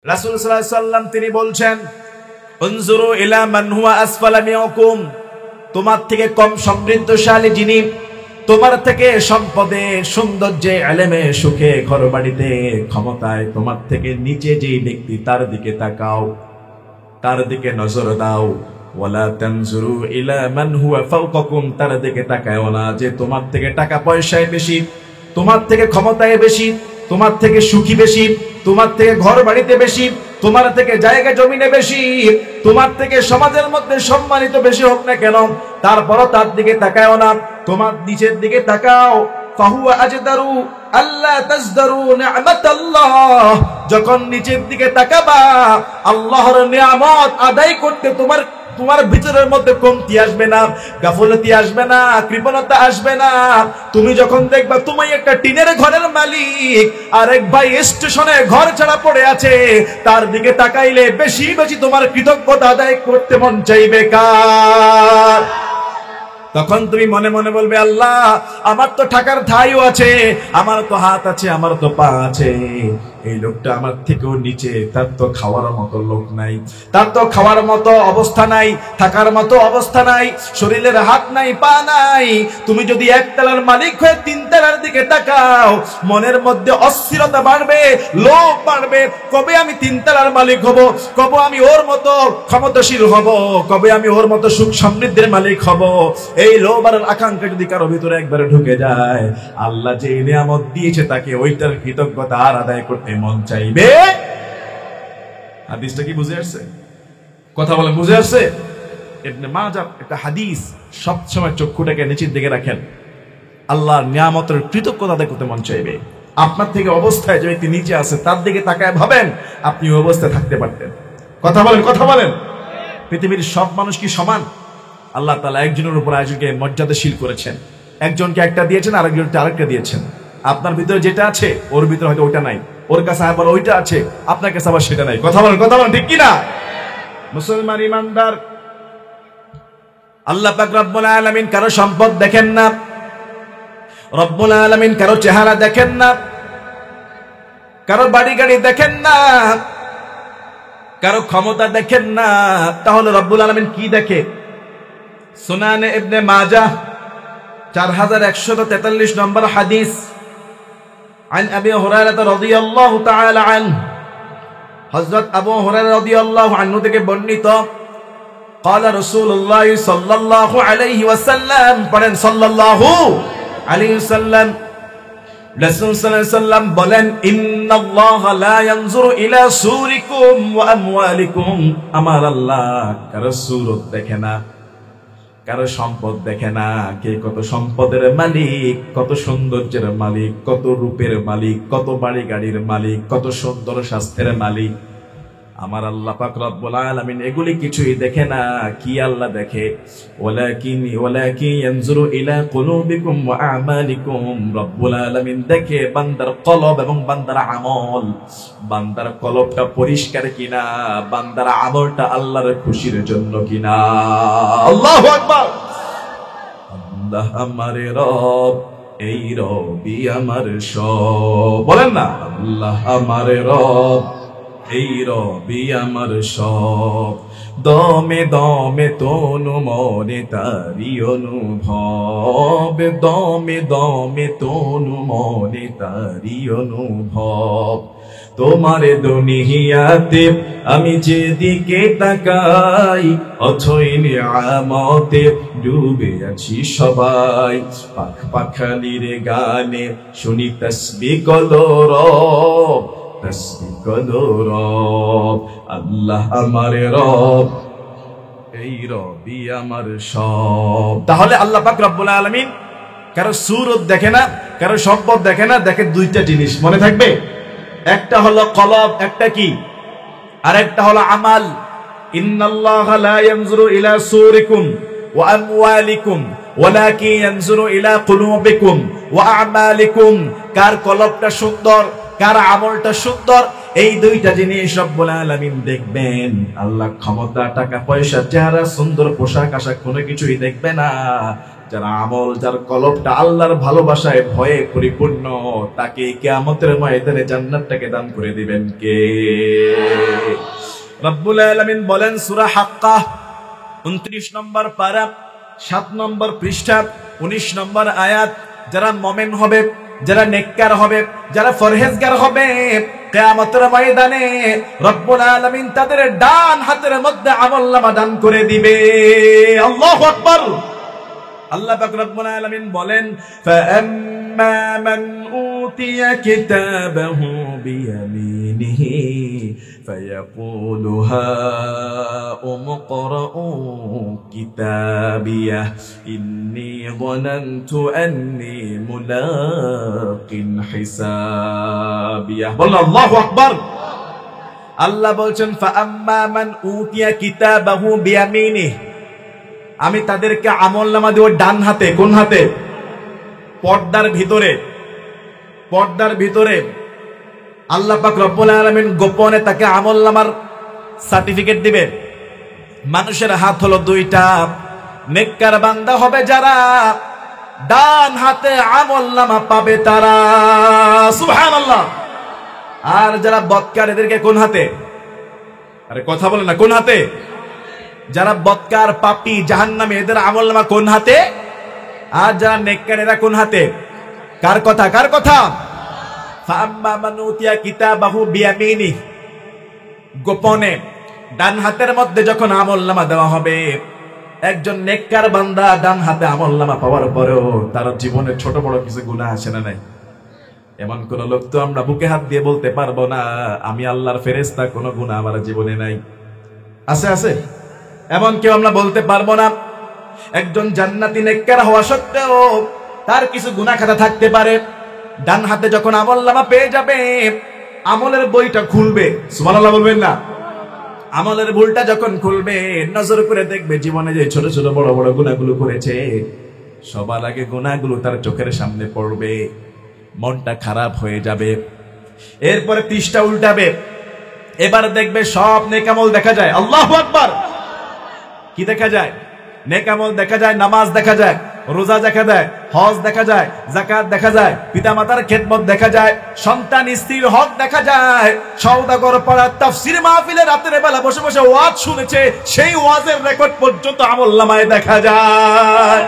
রাসূল সাল্লাল্লাহু আলাইহি ওয়াসাল্লাম তিনি বলছেন, উনজুরু ইলা মান হুয়া আসফালা মিনকুম, তোমার থেকে কম সমৃদ্ধশালী যিনি, তোমার থেকে সম্পদে, সৌন্দর্যে, ইলমে, সুখে, ঘরবাড়িতে, ক্ষমতায় তোমার থেকে নিচে যেই ব্যক্তি তার দিকে তাকাও, তার দিকে নজর দাও। ওয়ালা তানজুরু ইলা মান হুয়া ফাওকাকুম, তার দিকে তাকায়ও না যে তোমার থেকে টাকা পয়সায় বেশি, তোমার থেকে ক্ষমতায় বেশি, তোমার থেকে সুখী বেশি, তোমার থেকে ঘর বাড়িতে বেশি, তোমার থেকে জায়গা জমিনে বেশি, তোমার থেকে সমাজের মধ্যে সম্মানিত বেশি হোক না কেন, তারপরও তার দিকে তাকায়ও না, তোমার নিচের দিকে তাকাও। ফাহুয়া আজদারু আল্লাহ তাজদারু নি'মাতাল্লাহ, যখন নিচের দিকে তাকাবা আল্লাহর নিয়ামত আদায় করতে তোমার ভিতরের মধ্যে কমতি আসবে না, গাফলতি আসবে না, কৃপণতা আসবে না। তুমি যখন দেখবা তুমি একটা টিনের ঘরের মালিক, আরেক ভাই স্টেশনে ঘর ছাড়া পড়ে আছে, তার দিকে তাকাইলে বেশি বেশি তোমার কৃতজ্ঞতা আদায় করতে মন চাইবে কার? তখন তুমি মনে মনে বলবে, আল্লাহ আমার তো টাকার ধাইও আছে, আমার তো হাত আছে, আমার তো পা আছে, এই লোকটা আমার থেকেও নিচে, তার তো খাওয়ার মতো লোক নাই, তার তো খাওয়ার মতো অবস্থা নাই, থাকার মতো অবস্থা নাই, শরীরের হাত নাই, পা নাই। তুমি যদি একতলার মালিক হয়ে তিনতলার দিকে তাকাও, মনের মধ্যে অস্থিরতা বাড়বে, লোভ বাড়বে, কবে আমি তিনতলার মালিক হব, কবে আমি ওর মতো ক্ষমতাশীল হব, কবে আমি ওর মতো সুখ সমৃদ্ধির মালিক হব। এই লোভ আর আকাঙ্ক্ষা যদি কারো ভিতরে একবারে ঢুকে যায়, আল্লাহ যে নিয়ামত দিয়েছে তাকে ওইটার কৃতজ্ঞতা আর আদায় করতে মন চাইবে। হাদিসটা কি বুঝে আসছে? কথা বলেন, বুঝে আসছে? ইবনে মাজাহ একটা হাদিস, সবসময় চক্ষুটাকে নিচের দিকে রাখেন, আল্লাহর নিয়ামতের কৃতজ্ঞতা আদায় করতে মন চাইবে। আপনার থেকে অবস্থায় যে ব্যক্তি নিচে আছে তার দিকে তাকায় ভাবেন আপনি ওই অবস্থায় থাকতে পারতেন। কথা বলেন, কথা বলেন। পৃথিবীর সব মানুষ কি সমান? আল্লাহ তাআলা একজনের উপর আরেকজনকে মর্যাদাশীল করেছেন, একজনকে একটা দিয়েছেন, আরেকজনকে আরেকটা দিয়েছেন। আপনার ভিতরে যেটা আছে ওর ভিতরে হয়তো ওইটা নাই, ওর কাছে আবার ওইটা আছে, আপনার কাছে আবার সেটা নাই। কথা বলেন, কথা বলেন, ঠিক কি না? মুসলমান ইমানদার, আল্লাহ পাক রব্বুল আলামিন কারো সম্পদ দেখেন না, রব্বুল আলামিন কারো চেহারা দেখেন না, কারো বাড়ি গাড়ি দেখেন না, কারো ক্ষমতা দেখেন না, তাহলে রব্বুল আলামিন কি দেখে? সুনানে ইবনে মাজাহ 4143 নম্বর হাদিস, عن أبي هريرة رضي الله تعالى عنه, হযরত আবু হুরায়রা রাদিয়াল্লাহু আনহু থেকে বর্ণিত, قال رسول الله صلى الله عليه وسلم, পড়েন সাল্লাল্লাহু আলাইহি ওয়াসাল্লাম, রাসূল সাল্লাল্লাহু আলাইহি ওয়াসাল্লাম বলেন, ইন্নাল্লাহা লা ইয়ানজুরু ইলা সুরিকুম ওয়া আমওয়ালিকুম, আমার আল্লাহ কারো সূরত দেখে না, কারো সম্পদ দেখে না, কে কত সম্পদের মালিক, কত সৌন্দর্যের মালিক, কত রূপের মালিক, কত বাড়ি গাড়ির মালিক, কত সুন্দর স্বাস্থ্যের মালিক। আমার আল্লাহ পাক রব্বুল আলামিন এগুলি কিছুই দেখে না। কি আল্লাহ দেখে? ওয়ালাকিন ইয়ানজুরু ইলা কুলুবিকুম ওয়া আমালিকুম, রব্বুল আলামিন দেখে বান্দার কলব এবং বান্দার আমল, বান্দার কলবটা পরিষ্কার কিনা, বান্দার আমলটা আল্লাহর খুশির জন্য কিনা। আল্লাহু আকবার। আল্লাহ আমার রব, এই রবই আমার সব, বলেন না, আল্লাহ আমার রব, এই রবি আমার সব, দমে দমে তনু মনে তারি অনুভব, দমে দমে তনু মনে তারি অনুভব। তোমার দুনিয়াতে আমি যেদিকে তাকাই, অথই নিয়ামতে ডুবে আছি সবাই, পাখ পাখালির গানে শুনি তাসবিহ কলরব, আল্লাহ আমার রব, এই রবি আমার সব। তাহলে আল্লাহ পাক রব্বুল আলামিন কারো সূরত দেখে না, কারো সম্পদ দেখে না, দেখে দুইটা জিনিস, মনে থাকবে। একটা হলো কলব, একটা কি? আর একটা হলো আমাল। ইন্নাল্লাহা লা ইয়ানজুরু ইলা সুরিকুম ওয়া আমওয়ালিকুম ওয়ালাকিন ইয়ানজুরু ইলা কুলুবিকুম ওয়া আমালিকুম। কার কলবটা সুন্দর, কার আমলটা সুন্দর, এই দুইটা জিনিস রব্বুল আলামিন দেখবেন। আল্লাহ ক্ষমতা, টাকা পয়সা, চেহারা, সুন্দর পোশাক আশাক কোনো কিছুই দেখবে না। যার আমল, যার কলবটা আল্লাহর ভালোবাসায় ভয়ে পরিপূর্ণ, তাকে কিয়ামতের ময়দানে জান্নাতটাকে দান করে দিবেন কে? রব্বুল আলামিন বলেন সূরা হাক্কাহ 29 নম্বর পারা 7 নম্বর পৃষ্ঠা 19 নম্বর আয়াত, যারা মুমিন হবে, যারা নেককার হবে, যারা পরহেজগার হবে, কিয়ামতের ময়দানে রব্বুল আলামিন তাদের ডান হাতের মধ্যে আমলনামা দান করে দিবে। আল্লাহু আকবার। আল্লাহ পাক রব্বুল আলামিন বলেন ফাআম্মা মান উতিয়া কিতাবাহু বিয়ামিনিহি ফায়াকুলু হাউম ইকরাউ কিতাবিয়াহ ইন্নী যানানতু আন্নী মুলাকিন হিসাবিয়াহ। বলুন আল্লাহু আকবার। আল্লাহ বলছেন ফাআম্মা মান উতিয়া কিতাবাহু বিয়ামিনিহি, আমি তাদেরকে আমলনামা দেব ডান হাতে। কোন হাতে? পর্দার ভিতরে আল্লাহ পাক রব্বুল আলামিন গোপনে তাকে আমলনামার সার্টিফিকেট দিবেন। মানুষের হাত হলো দুইটা, নেককার বান্দা হবে যারা ডান হাতে আমলনামা পাবে তারা, সুবহানাল্লাহ। আর যারা বদকার এদেরকে কোন হাতে? আরে কথা বলে না, কোন হাতে? যারা বদকার পাপী জাহান্নামী এদের আমলনামা কোন হাতে? আর যারা নেককার এরা কোন হাতে? কার কথা? কার কথা? ফাআম্মা মান উতিয়া কিতাবাহু বিয়ামিনিহি, গোপনে ডান হাতের মধ্যে যখন আমলনামা দেওয়া হবে, একজন নেককার বান্দা ডান হাতে আমলনামা পাওয়ার পরেও তার জীবনে ছোট বড় কিছু গুনাহ আসে না নাই? এমন কোন লোক তো আমরা বুকে হাত দিয়ে বলতে পারবো না আমি আল্লাহর ফেরেশতা, কোনো গুনাহ আমার জীবনে নাই? আছে? আছে? এমন কেউ আমরা বলতে পারবো না? একজন জান্নাতি নেককার হওয়া সত্ত্বেও তার কিছু গুনাহ খাতা থাকতে পারে। ডান হাতে যখন আমলনামা পেয়ে যাবে, আমলের বইটা খুলবে, সুবহানাল্লাহ বলবেন না? আমলের বইটা যখন খুলবে, নজর করে দেখবে জীবনে যে ছোট ছোট বড় বড় গুনাহগুলো করেছে, সবার আগে গুনাহগুলো তার চোখের সামনে পড়বে, মনটা খারাপ হয়ে যাবে। এরপরে পৃষ্ঠা উল্টাবে, এবার দেখবে সব নেকামল দেখা যায়। আল্লাহু আকবার। কি দেখা যায়? নেকামল দেখা যায়, নামাজ দেখা যায়, রোজা দেখা যায়, হজ দেখা যায়, যাকাত দেখা যায়, পিতামাতার খেদমত দেখা যায়, সন্তান স্ত্রীর হক দেখা যায়, সওদাগর পাড়া তাফসীর মাহফিলে রাতের বেলা বসে বসে ওয়াজ শুনেছে, সেই ওয়াজের রেকর্ড পর্যন্ত আমলনামায় দেখা যায়।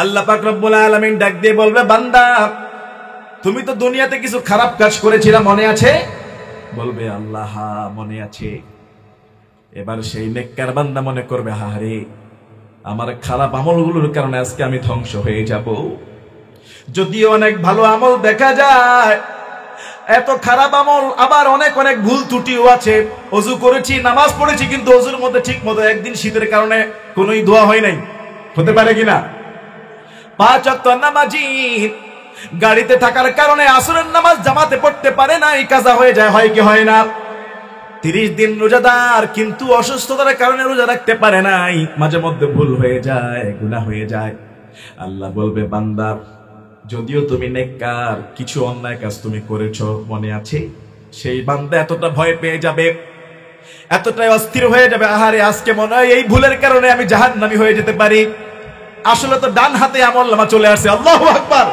আল্লাহ পাক রব্বুল আলামিন ডাক দিয়ে বলবে, বান্দা তুমি তো দুনিয়াতে কিছু খারাপ কাজ করেছিলা, মনে আছে? বলবে আল্লাহ হ্যাঁ মনে আছে। এবার সেই নেককার বান্দা মনে করবে, হারে আমার খারাপ আমলগুলোর কারণে আজকে আমি ধ্বংস হয়ে যাব। যদিও অনেক ভালো আমল দেখা যায়, এত খারাপ আমল, আবার অনেক অনেক ভুল ত্রুটিও আছে। ওযু করেছি, নামাজ পড়েছি, কিন্তু ওযুর মধ্যে ঠিক মতো একদিন শীতের কারণে কোনোই দোয়া হয় নাই, হতে পারে কিনা? 5 ওয়াক্ত নামাজি গাড়িতে থাকার কারণে আসরের নামাজ জামাতে পড়তে পারে নাই, কাজা হয়ে যায়, হয় কি হয় না? 30 দিন রোজাদার, কিন্তু অসুস্থতার কারণে রোজা রাখতে পারে নাই, মাঝে মধ্যে ভুল হয়ে যায়, গুনাহ হয়ে যায়। আল্লাহ বলবে, বান্দা যদিও তুমি নেককার, কিছু অন্যায় কাজ তুমি করেছো, মনে আছে? সেই বান্দা এতটা ভয় পেয়ে যাবে, এতটাই অস্থির হয়ে যাবে, আহারে আজকে মনে হয় এই ভুলের কারণে আমি জাহান্নামী হয়ে যেতে পারি। আসলে তো ডান হাতে আমলনামা চলে আসছে। আল্লাহু আকবার।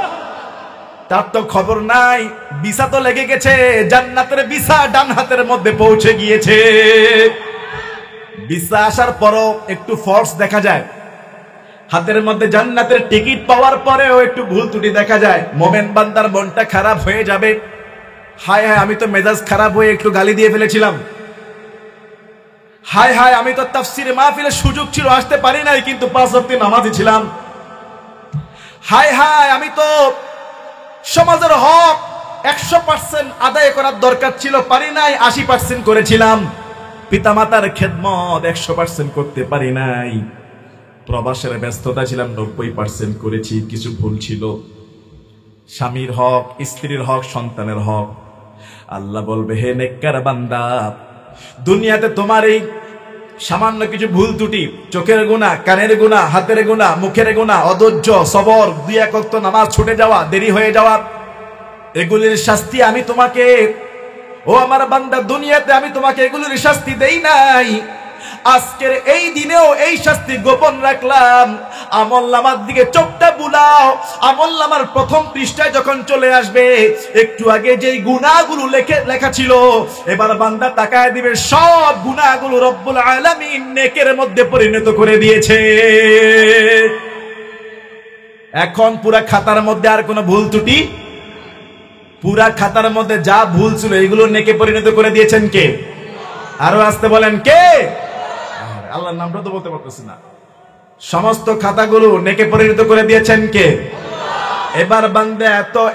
তার তো খবর নাই, ভিসা তো লেগে গেছে, জান্নাতের ভিসা ডান হাতের মধ্যে পৌঁছে গিয়েছে। ভিসা আসার পরও একটু ফর্স দেখা যায়, হাতের মধ্যে জান্নাতের টিকিট পাওয়ার পরেও একটু ভুল ত্রুটি দেখা যায়। মোমেন বান্দার মনটা খারাপ হয়ে যাবে, হায় হায় আমি তো মেজাজ খারাপ হয়ে একটু গালি দিয়ে ফেলেছিলাম, হায় হায় আমি তো তাফসীর মাহফিলের সুযোগ ছিল আসতে পারি নাই, কিন্তু 5 ওয়াক্ত নামাজি ছিলাম, হায় হায় আমি তো সমাজের হক 100% আদায় করার দরকার ছিল, পারি নাই, 80% করেছিলাম, পিতামাতার খেদমত 100% করতে পারি নাই, প্রবাসের ব্যস্ততা ছিলাম 90% করেছি, কিছু ভুল ছিল, স্বামীর হক, স্ত্রীর হক, সন্তানের হক। আল্লাহ বলবে, হে নেককার বান্দা, দুনিয়াতে তোমার এই সামান্য কিছু ভুল ত্রুটি, চোখের গুনাহ, কানের গুনাহ, হাতের গুনাহ, মুখের গুনাহ, অধৈর্য, সবর, 2 ওয়াক্ত নামাজ ছুটে যাওয়া, দেরি হয়ে যাওয়া, এগুলির শাস্তি আমি তোমাকে, ও আমার বান্দা, দুনিয়াতে আমি তোমাকে এগুলির শাস্তি দেই নাই, আজকের এই দিনেও এই শাস্তি গোপন রাখলাম। আমলনামার দিকে চোখটা বুলাও, আমলনামার প্রথম পৃষ্ঠায় যখন চলে আসবে একটু আগে যেই গুনাহগুলো লেখা ছিল, এবার বান্দা তাকায় দিবে সব গুনাহগুলো রব্বুল আলামিন নেকের মধ্যে পরিণত করে দিয়েছে। এখন পুরা খাতার মধ্যে আর কোনো ভুল ত্রুটি, পুরা খাতার মধ্যে যা ভুল ছিল এগুলো নেকে পরিণত করে দিয়েছেন কে? আরো আসতে বলেন কে? আল্লাহর নামটা তো বলতে পারতেছি না। সমস্ত খাতাগুলো নেকে পরিণত করে দিয়েছেন কে? এবার বান্দা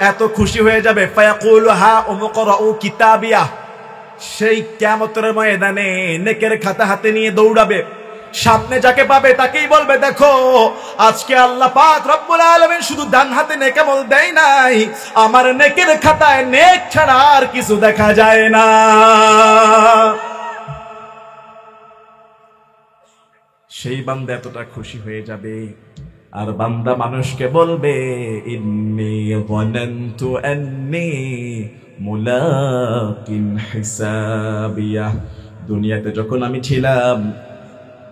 এত খুশি হয়ে যাবে, ফায়াকুলু হা উমকরাউ কিতাবিয়া, সেই কিয়ামতের ময়দানে নেকের খাতা হাতে নিয়ে দৌড়াবে, সামনে যাকে পাবে তাকেই বলবে, দেখো আজকে আল্লাহ পাক রব্বুল আলামিন শুধু ডান হাতে নেক আমল দেয় নাই, আমার নেকের খাতায় নেক ছাড়া আর কিছু দেখা যায় না। সেই বান্দা এতটা খুশি হয়ে যাবে, আর বান্দা মানুষকে বলবে, ইন্নী যানানতু আন্নী মুলাকিন হিসাবিয়া, দুনিয়াতে যখন আমি ছিলাম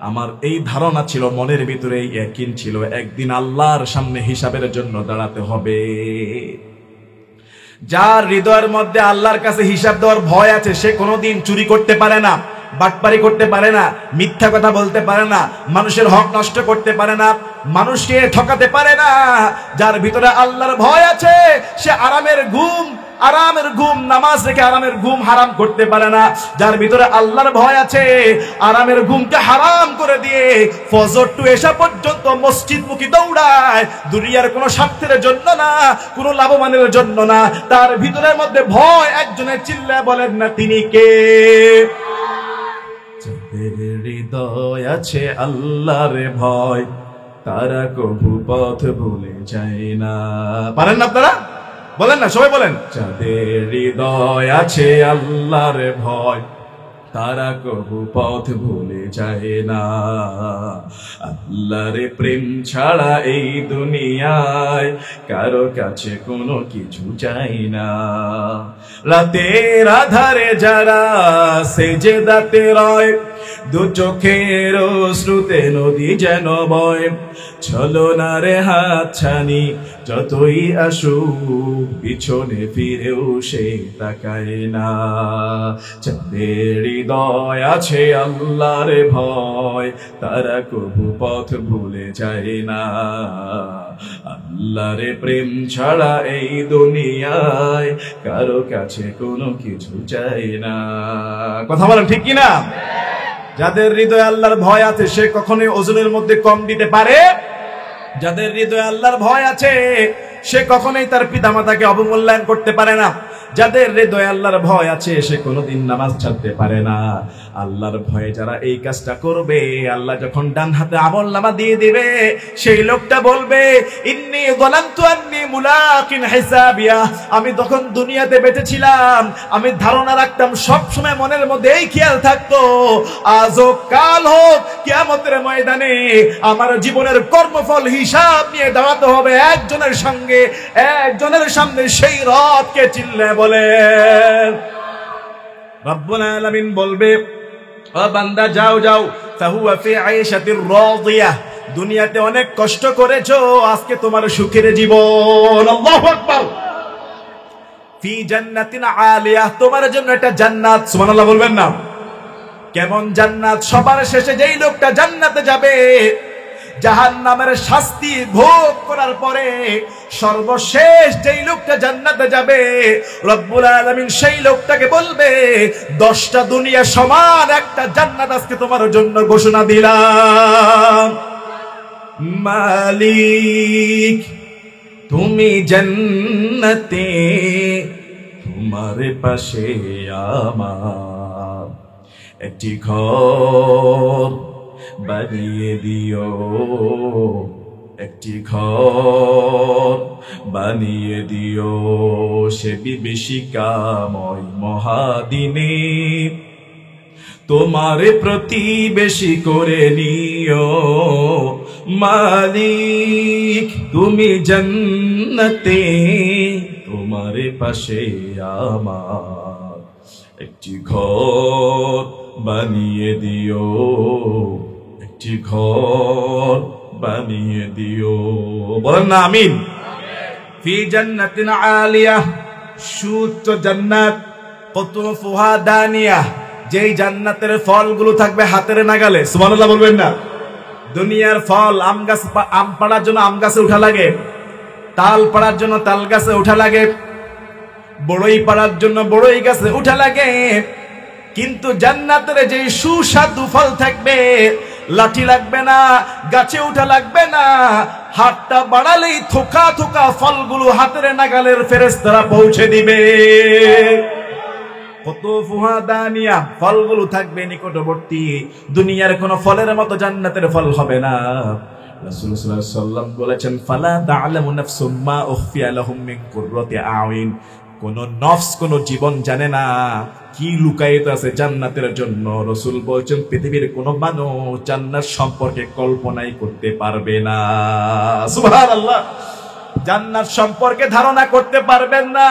আমার এই ধারণা ছিল, মনের ভিতরে এই ইয়াকিন ছিল, একদিন আল্লাহর সামনে হিসাবের জন্য দাঁড়াতে হবে। যার হৃদয়ের মধ্যে আল্লাহর কাছে হিসাব দেওয়ার ভয় আছে, সে কোনোদিন চুরি করতে পারে না, বাটপারি করতে পারে না, মিথ্যা কথা বলতে পারে না, মানুষের হক নষ্ট করতে পারে না, মানুষকে ঠকাতে পারে না। যার ভিতরে আল্লাহর ভয় আছে সে আরামের ঘুম নামাজ রেখে আরামের ঘুম হারাম করতে পারে না। যার ভিতরে আল্লাহর ভয় আছে আরামের ঘুমকে হারাম করে দিয়ে ফজর টু এশা পর্যন্ত মসজিদমুখী দৌড়ায়, দুনিয়ার কোনো স্বার্থের জন্য না, কোনো লাভবানের জন্য না। তার ভিতরের মধ্যে ভয়, একজনের চিল্লায় বলেন না তিনি কে? যাদের হৃদয় আছে আল্লাহর ভয়, তারা কবু পথ ভুলে যায় না। পারেন না আপনারা? বলেন না, সবাই বলেন। যাদের হৃদয় আছে আল্লাহর ভয়, তারা কবু পথ ভুলে যায় না। আল্লাহর প্রেম ছাড়া এই দুনিয়ায় কারো কাছে কোনো কিছু চাই না। রাতের আধারে যারা সেজদাতে রয়, দু চোখের অশ্রুতে নদী যেন বয়, ছলনার হাতছানি যতই আসুক পিছনে ফিরেও সে তাকায় না। যাদের হৃদয় আছে আল্লাহর ভয়, তারা কবু পথ ভুলে যায় না। আল্লাহর প্রেম ছাড়া এই দুনিয়ায় কারো কাছে কোনো কিছু চাই না। কথা বলেন ঠিক কিনা? যাদের হৃদয়ে আল্লাহর ভয় আছে সে কখনোই ওজনের মধ্যে কম দিতে পারে। যাদের হৃদয়ে আল্লাহর ভয় আছে সে কখনোই তার পিতামাতাকে অবমূল্যায়ন করতে পারে না। যাদের হৃদয়ে আল্লাহর ভয় আছে সে কোনোদিন নামাজ ছাড়তে পারে না। আল্লাহর ভয়ে যারা এই কাজটা করবে, আল্লাহ যখন ডান হাতে আমলনামা দিয়ে দিবে, সেই লোকটা বলবে, ইন্নী যালামতু আন্নী মুলাকিন হিসাবিয়া, আমি তখন দুনিয়াতে বেঁচে ছিলাম, আমি ধারণা রাখতাম, সব সময় মনের মধ্যে এই খেয়াল থাকতো, আজ হোক কাল হোক কিয়ামতের ময়দানে আমার জীবনের কর্মফল হিসাব নিয়ে দাঁড়াতে হবে একজনের সামনে। সেই রবকে চিল্লে বলেন। রব্বুল আলামিন বলবে, ও বান্দা যাও ফাহুয়া ফি আইশাতির রাদিয়াহ, দুনিয়াতে অনেক কষ্ট করেছো, আজকে তোমার সুখের জীবন। আল্লাহু আকবার। ফি জান্নাতিন আলিয়াহ, তোমার জন্য একটা জান্নাত। সুবহানাল্লাহ বলবেন না? কেমন জান্নাত? সবার শেষে যেই লোকটা জান্নাতে যাবে, জাহান্নামের শাস্তি ভোগ করার পরে সর্বশেষ যেই লোকটা জান্নাতে যাবে, রব্বুল আলামিন সেই লোকটাকে বলবে, 10টা দুনিয়া সমান একটা জান্নাত আজকে তোমার জন্য ঘোষণা দিলাম। মালিক তুমি জান্নাতে, তোমার পাশে আমার একটি ঘর বানিয়ে দিও, একটি ঘর বানিয়ে দিও সে বিভীষিকাময় মহাদিনে, তোমার প্রতিবেশী করে নিও। মালিক তুমি জান্নাতে, তোমার পাশে আমার একটি ঘর বানিয়ে দিও, একটি ঘর বানিয়ে দিও। বলেন না আমিন। ফি জান্নাতিন আলিয়াহ, সুউচ্চ জান্নাত, কুতুফুহা দানিয়াহ, যেই জান্নাতের ফলগুলো থাকবে হাতের নাগালে। সুবহানাল্লাহ বলবেন না? দুনিয়ার ফল, আম গাছ, আম পাড়ার জন্য আম গাছে উঠা লাগে, তাল পাড়ার জন্য তাল গাছে উঠা লাগে, বড়ই পাড়ার জন্য বড়ই গাছে উঠা লাগে। কিন্তু জান্নাতের যে সুস্বাদু ফল থাকবে, লাঠি লাগবে না, গাছে উঠা লাগবে না, হাতটা বাড়ালেই থোকা থোকা ফলগুলো হাতের নাগালের ফেরেশতারা পৌঁছে দিবে। কুতুফুহা দানিয়া, ফলগুলো থাকবে নিকটবর্তী। দুনিয়ার কোন ফলের মতো জান্নাতের ফল হবে না। রাসূল সাল্লাল্লাহু আলাইহি ওয়াসাল্লাম বলেছেন, ফালা তা'লামু নাফসুম মা উখফিয়া লাহুম মিন কুররাতি আ'য়ুন, কোন নফস, কোন জীবন জানে না কি লুকায়িত আছে জান্নাতের জন্য। রাসূল বলেছেন, পৃথিবীর কোন মানুষ জান্নাত সম্পর্কে কল্পনাই করতে পারবে না। সুবহানাল্লাহ। জান্নাত সম্পর্কে ধারণা করতে পারবেন না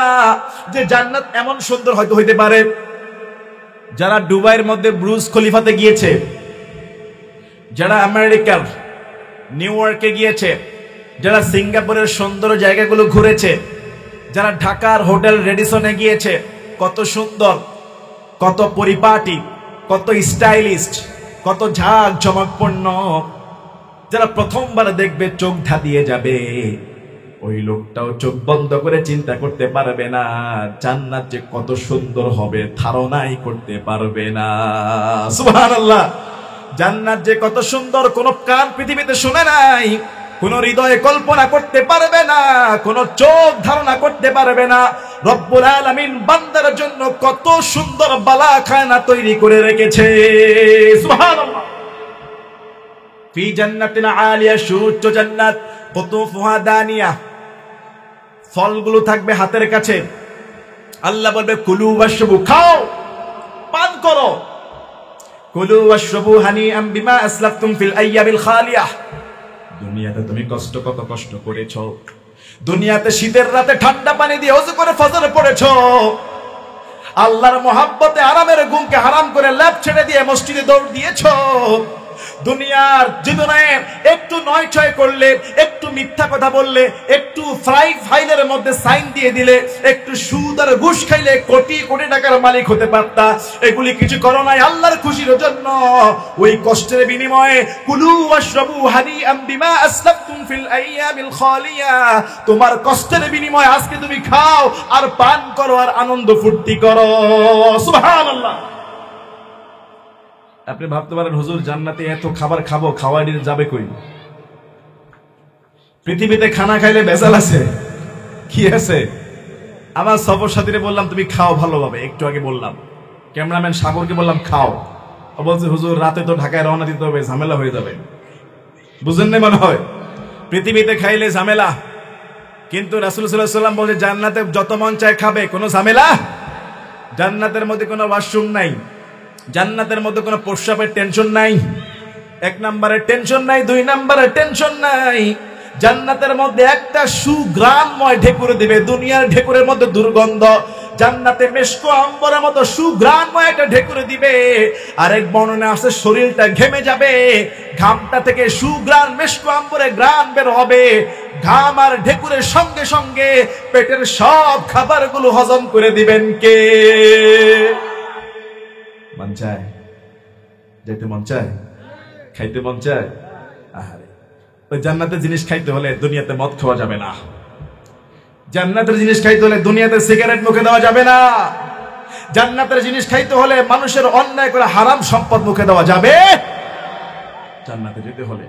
যে জান্নাত এমন সুন্দর হয়তো হইতে পারে। যারা দুবাইয়ের মধ্যে ব্রুজ খলিফাতে গিয়েছে, যারা আমেরিকার নিউ ইয়র্কে গিয়েছে, যারা সিঙ্গাপুরের সুন্দর জায়গাগুলো ঘুরেছে, যারা ঢাকার হোটেল রেডিসনে গিয়েছে, কত সুন্দর, কত পরিপাটি, কত স্টাইলিস্ট, কত ঝাঁক ঝমকপূর্ণ, যারা প্রথমবার দেখবে চোখ ধাঁধিয়ে যাবে। ওই লোকটাও চোখ বন্ধ করে চিন্তা করতে পারবে না জান্নাত যে কত সুন্দর হবে, ধারণাই করতে পারবে না। সুবহানাল্লাহ। জান্নাত যে কত সুন্দর কোন কান পৃথিবীতে শুনে নাই, কোন হৃদয়ে কল্পনা করতে পারবে না, কোন চোখ ধারণা করতে পারবে না। রব্বুল আলামিন বান্দার জন্য কত সুন্দর বালাখানা তৈরি করে রেখেছে। সুবহানাল্লাহ। ফি জান্নাতিন আলিয়া, সুউচ্চ জান্নাত, কুতুফুহা দানিয়া, ফলগুলো থাকবে হাতের কাছে। আল্লাহ বলবে, কুলু ওয়াশরাবু, খাও, পান করো। কুলু ওয়াশরাবু হানিআম বিমা আসলাফতুম ফিল আইয়ামিল খালিয়াহ। দুনিয়াতে তুমি কত কষ্ট করেছো, দুনিয়াতে শীতের রাতে ঠান্ডা পানি দিয়ে ওযু করে ফজর পড়েছো, আল্লাহর মহব্বতে আরামের ঘুমকে হারাম করে ল্যাব ছেড়ে দিয়ে মসজিদে দৌড় দিয়েছো। দুনিয়ার জীবনে একটু নয় ছয় করলে, একটু মিথ্যা কথা বললে, একটু ফাইলের মধ্যে সাইন দিয়ে দিলে, একটু সুদ আর ঘুষ খাইলে কোটি কোটি টাকার মালিক হতে পারতা। এগুলি কিছু করো নাই আল্লাহর খুশির জন্য। ওই কষ্টের বিনিময়ে কুলু ওয়াশরাবু হানিআম বিমা আসলাফতুম ফিল আইয়ামিল খালিয়া, তোমার কষ্টের বিনিময়ে আজকে তুমি খাও আর পান করো আর আনন্দ ফুর্তি করো। সুবহানাল্লাহ। আপনি ভাবতে পারেন, হুজুর জান্নাতে এত খাবার খাবো, খাওয়া দিতে যাবে কই? পৃথিবীতে খানা খাইলে ভেজাল আছে, কি আছে? আমার সফর সাথীরে বললাম, তুমি খাও ভালোভাবে। একটু আগে বললাম, ক্যামেরাম্যান সাগরকে বললাম খাও, ও বলছে হুজুর রাতে তো ঢাকায় রওনা দিতে হবে, ঝামেলা হয়ে যাবে। বুঝেন না মনে হয়? পৃথিবীতে খাইলে ঝামেলা, কিন্তু রাসূল সাল্লাল্লাহু আলাইহি ওয়াসাল্লাম বলে জান্নাতে যত মন চায় খাবে, কোনো ঝামেলা। জান্নাতের মধ্যে কোনো ওয়াশরুম নাই, জান্নাতের মধ্যে কোনো প্রস্রাবের টেনশন নাই। এক নম্বরের টেনশন নাই, দুই নম্বরের টেনশন নাই। জান্নাতের মধ্যে একটা সুঘ্রাণময় ঢেকুর দিবে, দুনিয়ার ঢেকুরের মধ্যে দুর্গন্ধ, জান্নাতে মেশকো আম্বরের মতো সুঘ্রাণময় একটা ঢেকুর দিবে। আরেক বর্ণনা আছে শরীরটা ঘেমে যাবে, ঘামটা থেকে সুঘ্রাণ মেশকো আম্বরে ঘ্রাণ বের হবে। ঘাম আর ঢেকুরের সঙ্গে সঙ্গে পেটের সব খাবারগুলো হজম করে দিবেন কে? মন চায় যেতে, মন চায় খাইতে, মন চায়। আহারে, ওই জান্নাতের জিনিস খাইতে হলে দুনিয়াতে মদ খাওয়া যাবে না, জান্নাতের জিনিস খাইতে হলে দুনিয়াতে সিগারেট মুখে দেওয়া যাবে না, জান্নাতের জিনিস খাইতে হলে মানুষের অন্যায় করে হারাম সম্পদ মুখে দেওয়া যাবে। জান্নাতে যেতে হলে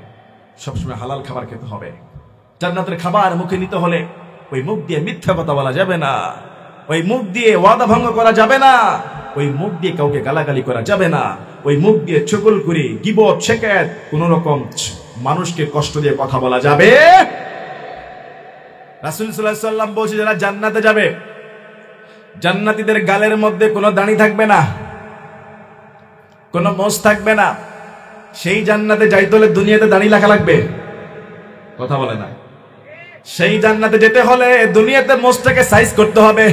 সবসময় হালাল খাবার খেতে হবে। জান্নাতের খাবার মুখে নিতে হলে ওই মুখ দিয়ে মিথ্যা কথা বলা যাবে না, ওই মুখ দিয়ে ওয়াদা ভঙ্গ করা যাবে না, ওই মুখ দিয়ে কাউকে গালাগালি করা যাবে না, ওই মুখ দিয়ে চুগলখড়ি, গীবত, শিকায়াত, কোন রকম মানুষকে কষ্ট দিয়ে কথা বলা যাবে। রাসূল সাল্লাল্লাহু আলাইহি ওয়াসাল্লাম বলছে, যারা জান্নাতে যাবে, জান্নাতীদের গালের মধ্যে কোনো দাড়ি থাকবে না, কোনো মোছ থাকবে না। সেই জান্নাতে যাইতে হলে দুনিয়াতে দাড়ি রাখা লাগবে, কথা বলে না। সেই জান্নাতে যেতে হলে দুনিয়াতে মোছটাকে সাইজ করতে হবে,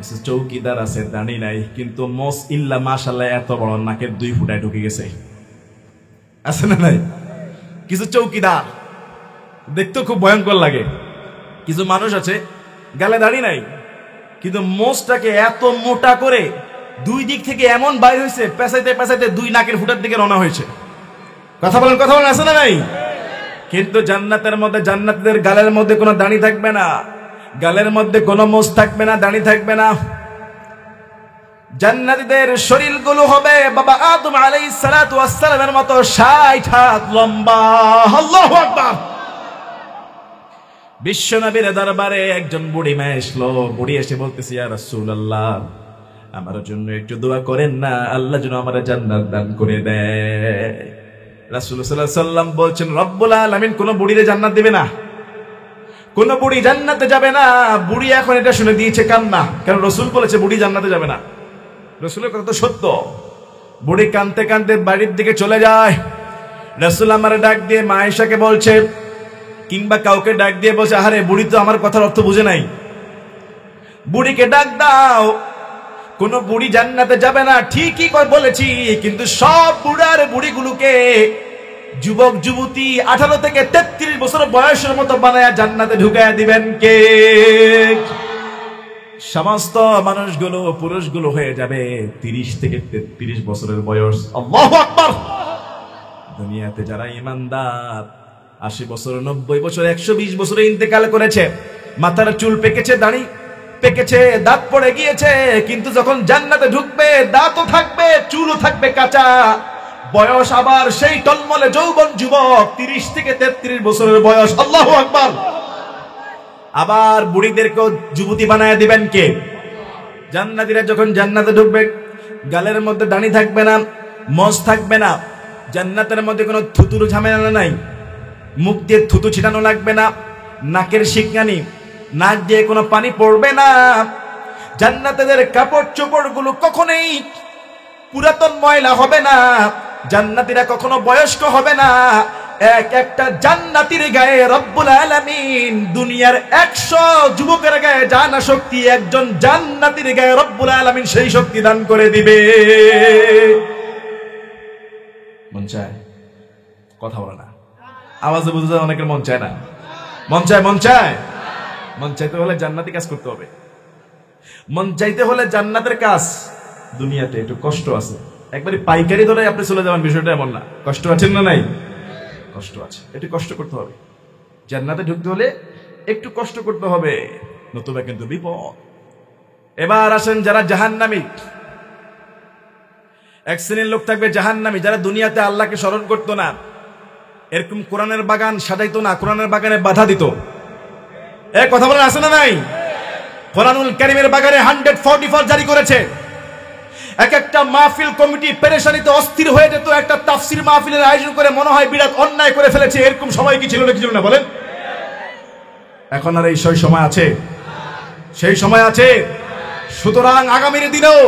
কিছু চৌকিদার আছে দাঁড়ি নাই, কিন্তু মোস ইল্লা মাশাআল্লাহ এত বড় নাকের 2 ফুটায় ঢুকে গেছে, আছে না নাই? কিছু চৌকিদার দেখতেও খুব ভয়ঙ্কর লাগে। কিছু মানুষ আছে গালে দাড়ি নাই, কিন্তু মোষটাকে এত মোটা করে 2 দিক থেকে এমন বাইর হয়েছে, পেঁচাইতে পেঁচাইতে 2 নাকের ফুটার দিকে রওনা হয়েছে। কথা বলেন আছে না নাই? কিন্তু জান্নাতের মধ্যে জান্নাতীদের গালের মধ্যে কোনো দাড়ি থাকবে না, গালের মধ্যে কোনো মোষ থাকবে না, দাড়ি থাকবে না। জান্নাতীদের শরীরগুলো হবে বাবা আদম আলাইহিস সালাতু ওয়াস সালামের মতো 60 হাত লম্বা। আল্লাহু আকবার। বিশ্বনবীর দরবারে একজন বুড়ি মা আসলো। বুড়ি এসে বলতেছে, ইয়া রাসূলুল্লাহ, আমার জন্য একটু দোয়া করেন না, আল্লাহ যেন আমার জান্নাত দান করে দেয়। রাসূলুল্লাহ সাল্লাল্লাহু আলাইহি ওয়াসাল্লাম বলছেন, রব্বুল আলামিন কোন বুড়িরে জান্নাত দিবে না, কোন বুড়ি জান্নাতে যাবে না। বুড়ি এখন এটা শুনে দিয়েছে কান্না, কারণ রাসূল বলেছে বুড়ি জান্নাতে যাবে না। রাসূলের কথা তো সত্য। বুড়ি কাঁদতে কাঁদতে বাড়ির দিকে চলে যায়। রাসূল আমারে ডাক দিয়ে মা আয়েশাকে বলছে, কিংবা কাউকে ডাক দিয়ে বলছে, আরে বুড়ি তো আমার কথার অর্থ বুঝে নাই, বুড়িকে ডাক দাও। কোন বুড়ি জান্নাতে যাবে না ঠিকই বলেছি, কিন্তু সব বুড়ার বুড়িগুলোকে যুবক যুবতী 18 থেকে 33 বছর বয়সের মতো বানায়া জান্নাতে ঢুকায়া দিবেন কে? সমস্ত মানুষগুলো পুরুষগুলো হয়ে যাবে 30 থেকে 33 বছরের বয়স। আল্লাহু আকবার। দুনিয়াতে যারা ঈমানদার 80 বছর, 90 বছর, 120 বছরে ইন্তেকাল করেছে, মাথার চুল পেকেছে, দাড়ি পেকেছে, দাঁত পড়ে গিয়েছে, কিন্তু যখন জান্নাতে ঢুকবে দাঁতও থাকবে, চুলও থাকবে কাঁচা, বয়স আবার সেই টলমলে যৌবন যুবক 30 থেকে 33 বছরের বয়স। আল্লাহু আকবার। আবার বুড়িদেরকেও যুবতী বানায় দিবেন কে? জান্নাতীরা যখন জান্নাতে ঢুকবে গালের মধ্যে দাড়ি থাকবে না, মোষ থাকবে না, জান্নাতের মধ্যে কোনো থুতুর ঝামেলা নাই, মুখ দিয়ে থুতু ছিটানো লাগবে না, নাকের শিকনানি, নাক দিয়ে কোনো পানি পড়বে না। জান্নাতীদের কাপড় চোপড় গুলো কখনোই পুরাতন ময়লা হবে না, জান্নাতীরা কখনো বয়স্ক হবে না। এক একটা জান্নাতীর গায়ে রব্বুল আলামিন দুনিয়ার 100 যুবকের গায়ে জানা শক্তি একজন জান্নাতীর গায়ে রব্বুল আলামিন সেই শক্তি দান করে দিবে। মন চায়? কথা বলে না, আওয়াজে বুঝে যায় অনেকের মন চায় না। মন চায়? মন চায়? মন চাইতে হলে জান্নাতি কাজ করতে হবে। মন চাইতে হলে জান্নাতের কাজ দুনিয়াতে একটু কষ্ট আছে, একবারে পাইকারি ধরে আপনি চলে যাবেন বিষয়টা এমন না। কষ্ট আছে না নাই? কষ্ট আছে, একটু কষ্ট করতে হবে। জান্নাতে ঢুকতে হলে একটু কষ্ট করতে হবে, নতুবা কিন্তু বিপদ। এবার আসেন যারা জাহান্নামী। এক শ্রেণীর লোক থাকবে জাহান্নামী, যারা দুনিয়াতে আল্লাহকে স্মরণ করতো না, এরকম কোরআনের বাগান সাজাইতো না, কোরআনের বাগানে বাধা দিত। এ কথা বলেন আছে না নাই? কোরআনুল কারীমের বাগানে 144 জারি করেছে। এক একটা মাহফিল কমিটি পেরেশানিতে অস্থির হয়ে যেত, একটা তাফসীর মাহফিলের আয়োজন করে মনে হয় বিরাট অন্যায় করে ফেলেছে। এরকম সময় কি ছিল না? কি ছিল না বলেন? এখন আর এই সময় আছে? সেই সময় আছে। সুতরাং আগামীর দিনেও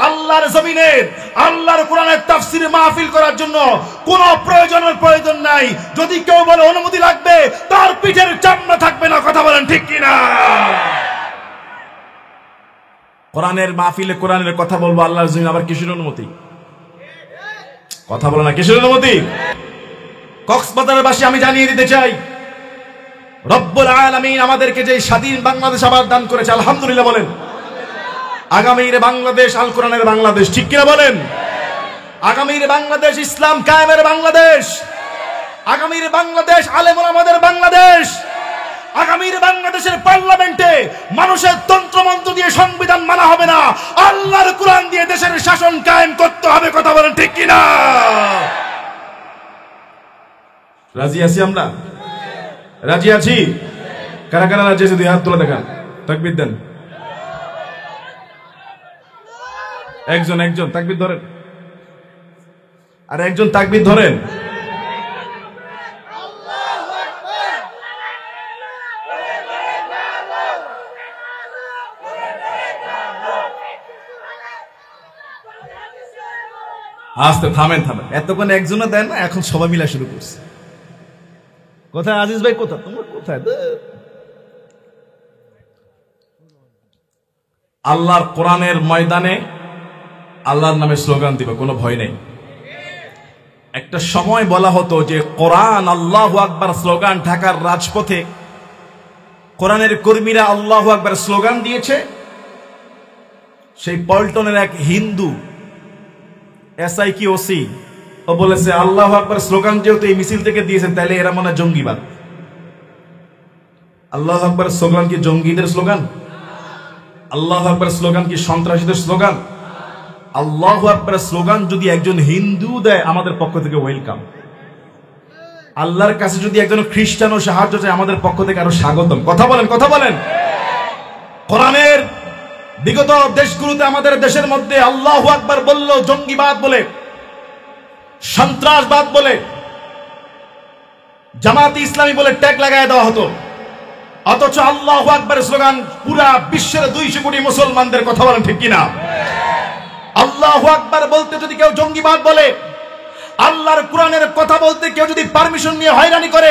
আল্লাহর জমিনে আল্লাহর কোরআনের তাফসীর মাহফিল করার জন্য কোনো প্রয়োজন নাই। যদি কেউ বলে অনুমতি লাগবে, তার পিঠের চামড়া থাকবে না। কথা বলেন ঠিক কিনা? কোরআনের মাহফিলে কোরআনের কথা বলবো, আল্লাহর জমিনে আবার কিসের অনুমতি? কথা বলে না, কিসের অনুমতি? কক্সবাজারের বাসী আমি জানিয়ে দিতে চাই, রব্বুল আলামিন আমাদেরকে যে স্বাধীন বাংলাদেশ আবার দান করেছে, আলহামদুলিল্লাহ বলেন। আগামীর বাংলাদেশ আল কোরআনের বাংলাদেশ, ঠিক কিনা বলেন? আগামীর বাংলাদেশ ইসলাম কায়েমের বাংলাদেশ, আগামীর বাংলাদেশ আলেম ওলামাদের বাংলাদেশ, আগামীর বাংলাদেশের পার্লামেন্টে মানুষের তন্ত্রমন্ত্র দিয়ে সংবিধান মানা হবে না, আল্লাহর কোরআন দিয়ে দেশের শাসন কায়েম করতে হবে। কথা বলেন ঠিক কিনা? রাজি আছি আমরা? রাজি আছি? কারা কারা রাজি আছে? দুই হাত তুলে দেখান, তাকবীর দেন। একজন তাকবীর ধরেন, আর একজন তাকবীর ধরেন। আস্তে থামেন। এতক্ষণ একজনে দেন না, এখন সবাই মিলা শুরু করছে। কোথায় আজিজ ভাই? কোথায় তোমরা? কোথায়? আল্লাহর কোরআনের ময়দানে আল্লাহর নামে স্লোগান দিবে, কোনো ভয় নেই। একটা সময় বলা হতো যে কোরআন আল্লাহু আকবার স্লোগান, ঢাকার রাজপথে কোরআনের কর্মীরা আল্লাহু আকবার স্লোগান দিয়েছে। সেই পল্টনের এক হিন্দু এসআই কি ওসি ও বলেছে আল্লাহু আকবার স্লোগান যেহেতু এই মিছিল থেকে দিয়েছেন তাহলে এরা মনে হয় জঙ্গিবাদ। আল্লাহু আকবার স্লোগান কি জঙ্গিদের স্লোগান? আল্লাহু আকবার স্লোগান কি সন্ত্রাসীদের স্লোগান? আল্লাহু আকবার স্লোগান যদি একজন হিন্দু দেয় আমাদের পক্ষ থেকে ওয়েলকাম। আল্লাহর কাছে যদি একজন খ্রিস্টানও সাহায্য চায় আমাদের পক্ষ থেকে আরো স্বাগতম। কথা বলেন, কথা বলেন। কোরআনের বিগত দেশগুলোতে আমাদের দেশের মধ্যে আল্লাহু আকবার বললো জঙ্গিবাদ বলে, সন্ত্রাসবাদ বলে, জামাতে ইসলামী বলে ট্যাগ লাগায় দেওয়া হতো। অথচ আল্লাহু আকবার স্লোগান পুরা বিশ্বের 200 কোটি মুসলমানদের, কথা বলেন ঠিক কিনা? আল্লাহু আকবার বলতে যদি কেউ জঙ্গিবাদ বলে, আল্লাহর কোরআনের কথা বলতে কেউ যদি পারমিশন নিয়ে হয়রানি করে,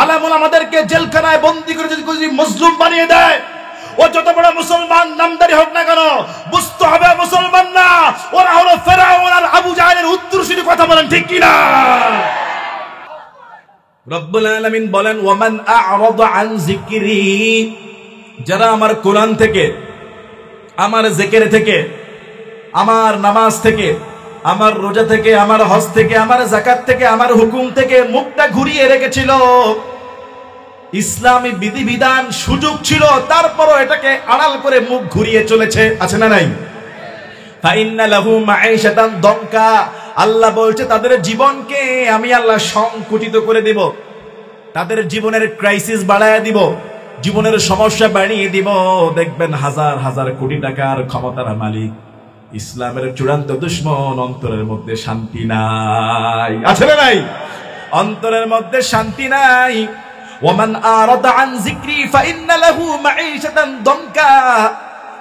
আলেমুল আমাদেরকে জেলখানায় বন্দী করে যদি মজলুম বানিয়ে দেয়, ও যত বড় মুসলমান নামদারি হোক না কেন, বুঝতে হবে মুসলমান না, ওরা হলো ফেরাউন আর আবু জাহেলের উত্তরসূরি। কথা বলেন ঠিক কিনা? রব্বুল আলামিন বলেন ওয়ামান আ'রাদা আন যিকরি, যারা আমার কোরআন থেকে, আমার জিকির থেকে, আমার নামাজ থেকে, আমার রোজা থেকে, আমার হজ থেকে, আমার যাকাত থেকে, আমার হুকুম থেকে মুখটা ঘুরিয়ে রেখেছিল, ইসলামী বিধিবিধান সুযোগ ছিল তারপরও এটাকে আড়াল করে মুখ ঘুরিয়ে চলেছে, আছে না নাই? ফাইন্না লাহু মাঈশাতান দনকা, আল্লাহ বলছে তাদের জীবনকে আমি আল্লাহ সংকুচিত করে দেব, তাদের জীবনের ক্রাইসিস বাড়ায় দিব, জীবনের সমস্যা বাড়িয়ে দিব। দেখবেন হাজার হাজার কোটি টাকার ক্ষমতার মালিক ইসলামের চূড়ান্ত দুশমন, অন্তরের মধ্যে শান্তি নাই, আছে না নাই? অন্তরের মধ্যে শান্তি নাই। ওয়ামান আরাদা আন যিকরি ফাইন্না লাহু মাঈশাতান দনকা,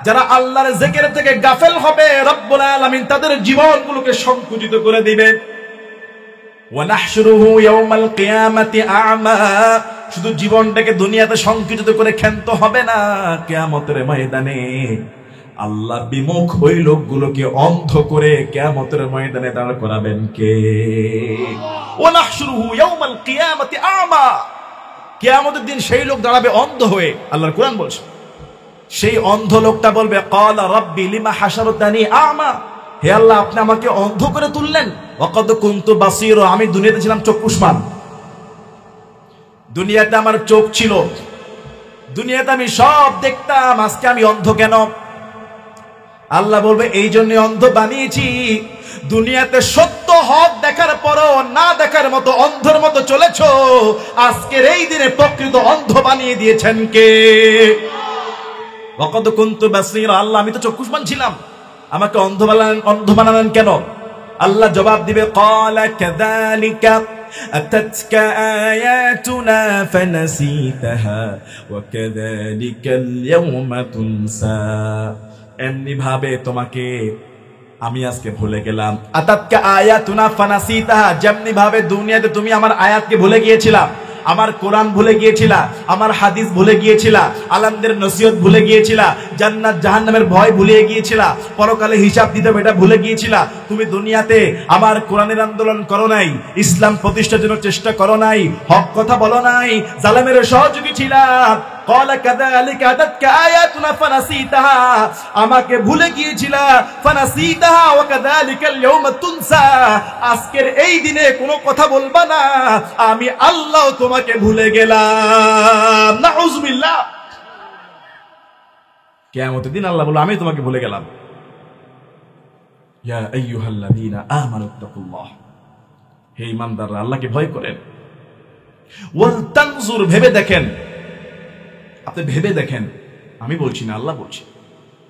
যারা আল্লাহর জিকির থেকে গাফেল হবে রব্বুল আলামিন তাদের জীবনগুলোকে সংকুচিত করে দিবে। ওয়া নাহশুরুহু ইয়াওমাল কিয়ামাতি আ'মা, শুধু জীবনটাকে দুনিয়াতে সংকুচিত করে ক্ষান্ত হবে না, কিয়ামতের ময়দানে আল্লাহ বিমুখ ওই লোকগুলোকে অন্ধ করে কিয়ামতের ময়দানে দাঁড় করাবেন কে? ওয়া নাহশুরুহু ইয়াওমাল কিয়ামাতি আ'মা, কিয়ামতের দিন সেই লোক দাঁড়াবে অন্ধ হয়ে। আল্লাহর কোরআন বলছে সেই অন্ধ লোকটা বলবে ক্বালা রাব্বি লিমা হাশারতানি আ'মা, হে আল্লাহ আপনি আমাকে অন্ধ করে তুললেন। ওয়াকাদ কুনতু বাসীরা, আমি দুনিয়াতে ছিলাম চক্ষুষ্মান, দুনিয়াতে আমার চোখ ছিল, দুনিয়াতে আমি সব দেখতাম, আজকে আমি অন্ধ কেন? আল্লাহ বলবে এই জন্য অন্ধ বানিয়েছি, দুনিয়াতে সত্য হক দেখার পরও না দেখার মতো অন্ধের মতো চলেছো, আজকের এই দিনে প্রকৃত অন্ধ বানিয়ে দিয়েছেন কে? ওয়াকাদ কুনতু বাসীরা, আল্লাহ আমি তো চক্ষুষ্মান ছিলাম, আমাকে অন্ধ বানালেন কেন? আল্লাহ জবাব দিবে ক্বালা কাযালিকা আতাতকা আয়াতুনা ফানাসিতাহা ওয়া কাযালিকাল ইয়াওমা তুনসা, এমনি ভাবে তোমাকে আমি আজকে ভুলে গেলাম। আতাতকা আয়াতুনা ফানাসিতাহা, যেমনি ভাবে দুনিয়াতে তুমি আমার আয়াতকে ভুলে গিয়েছিলা, আমার কোরআন ভুলে গিয়েছিলা, আমার হাদিস ভুলে গিয়েছিলা, আলেমদের নসিহত ভুলে গিয়েছিলা, জান্নাত জাহান্নামের ভয় ভুলে গিয়েছিলা, পরকালে হিসাব দিতে হবে এটা ভুলে গিয়েছিলা, তুমি দুনিয়াতে আমার কোরআনের আন্দোলন করো নাই, ইসলাম প্রতিষ্ঠার জন্য চেষ্টা করো নাই, হক কথা বলো নাই, জালেমের সহযোগী ছিলা। ক্বালা কাযালিকা আতাতকা আয়াতুনা ফানাসিতাহা, আমাকে ভুলে গিয়েছিলা, ফানাসিতাহা ওয়া কাযালিকাল ইয়াওমা তুনসা, আজকের এই দিনে কোনো কথা বলবা না, আমি আল্লাহ তোমাকে ভুলে গেলাম। নাউযুবিল্লাহ। কিয়ামতের দিন আল্লাহ বলল আমি তোমাকে ভুলে গেলাম। ইয়া আইয়ুহাল্লাযীনা আমানুত্তাকুল্লাহ, হে ঈমানদাররা আল্লাহকে ভয় করেন। ওয়াল তানজুর, ভেবে দেখেন, আপনি ভেবে দেখেন, আমি বলছি না আল্লাহ বলছি।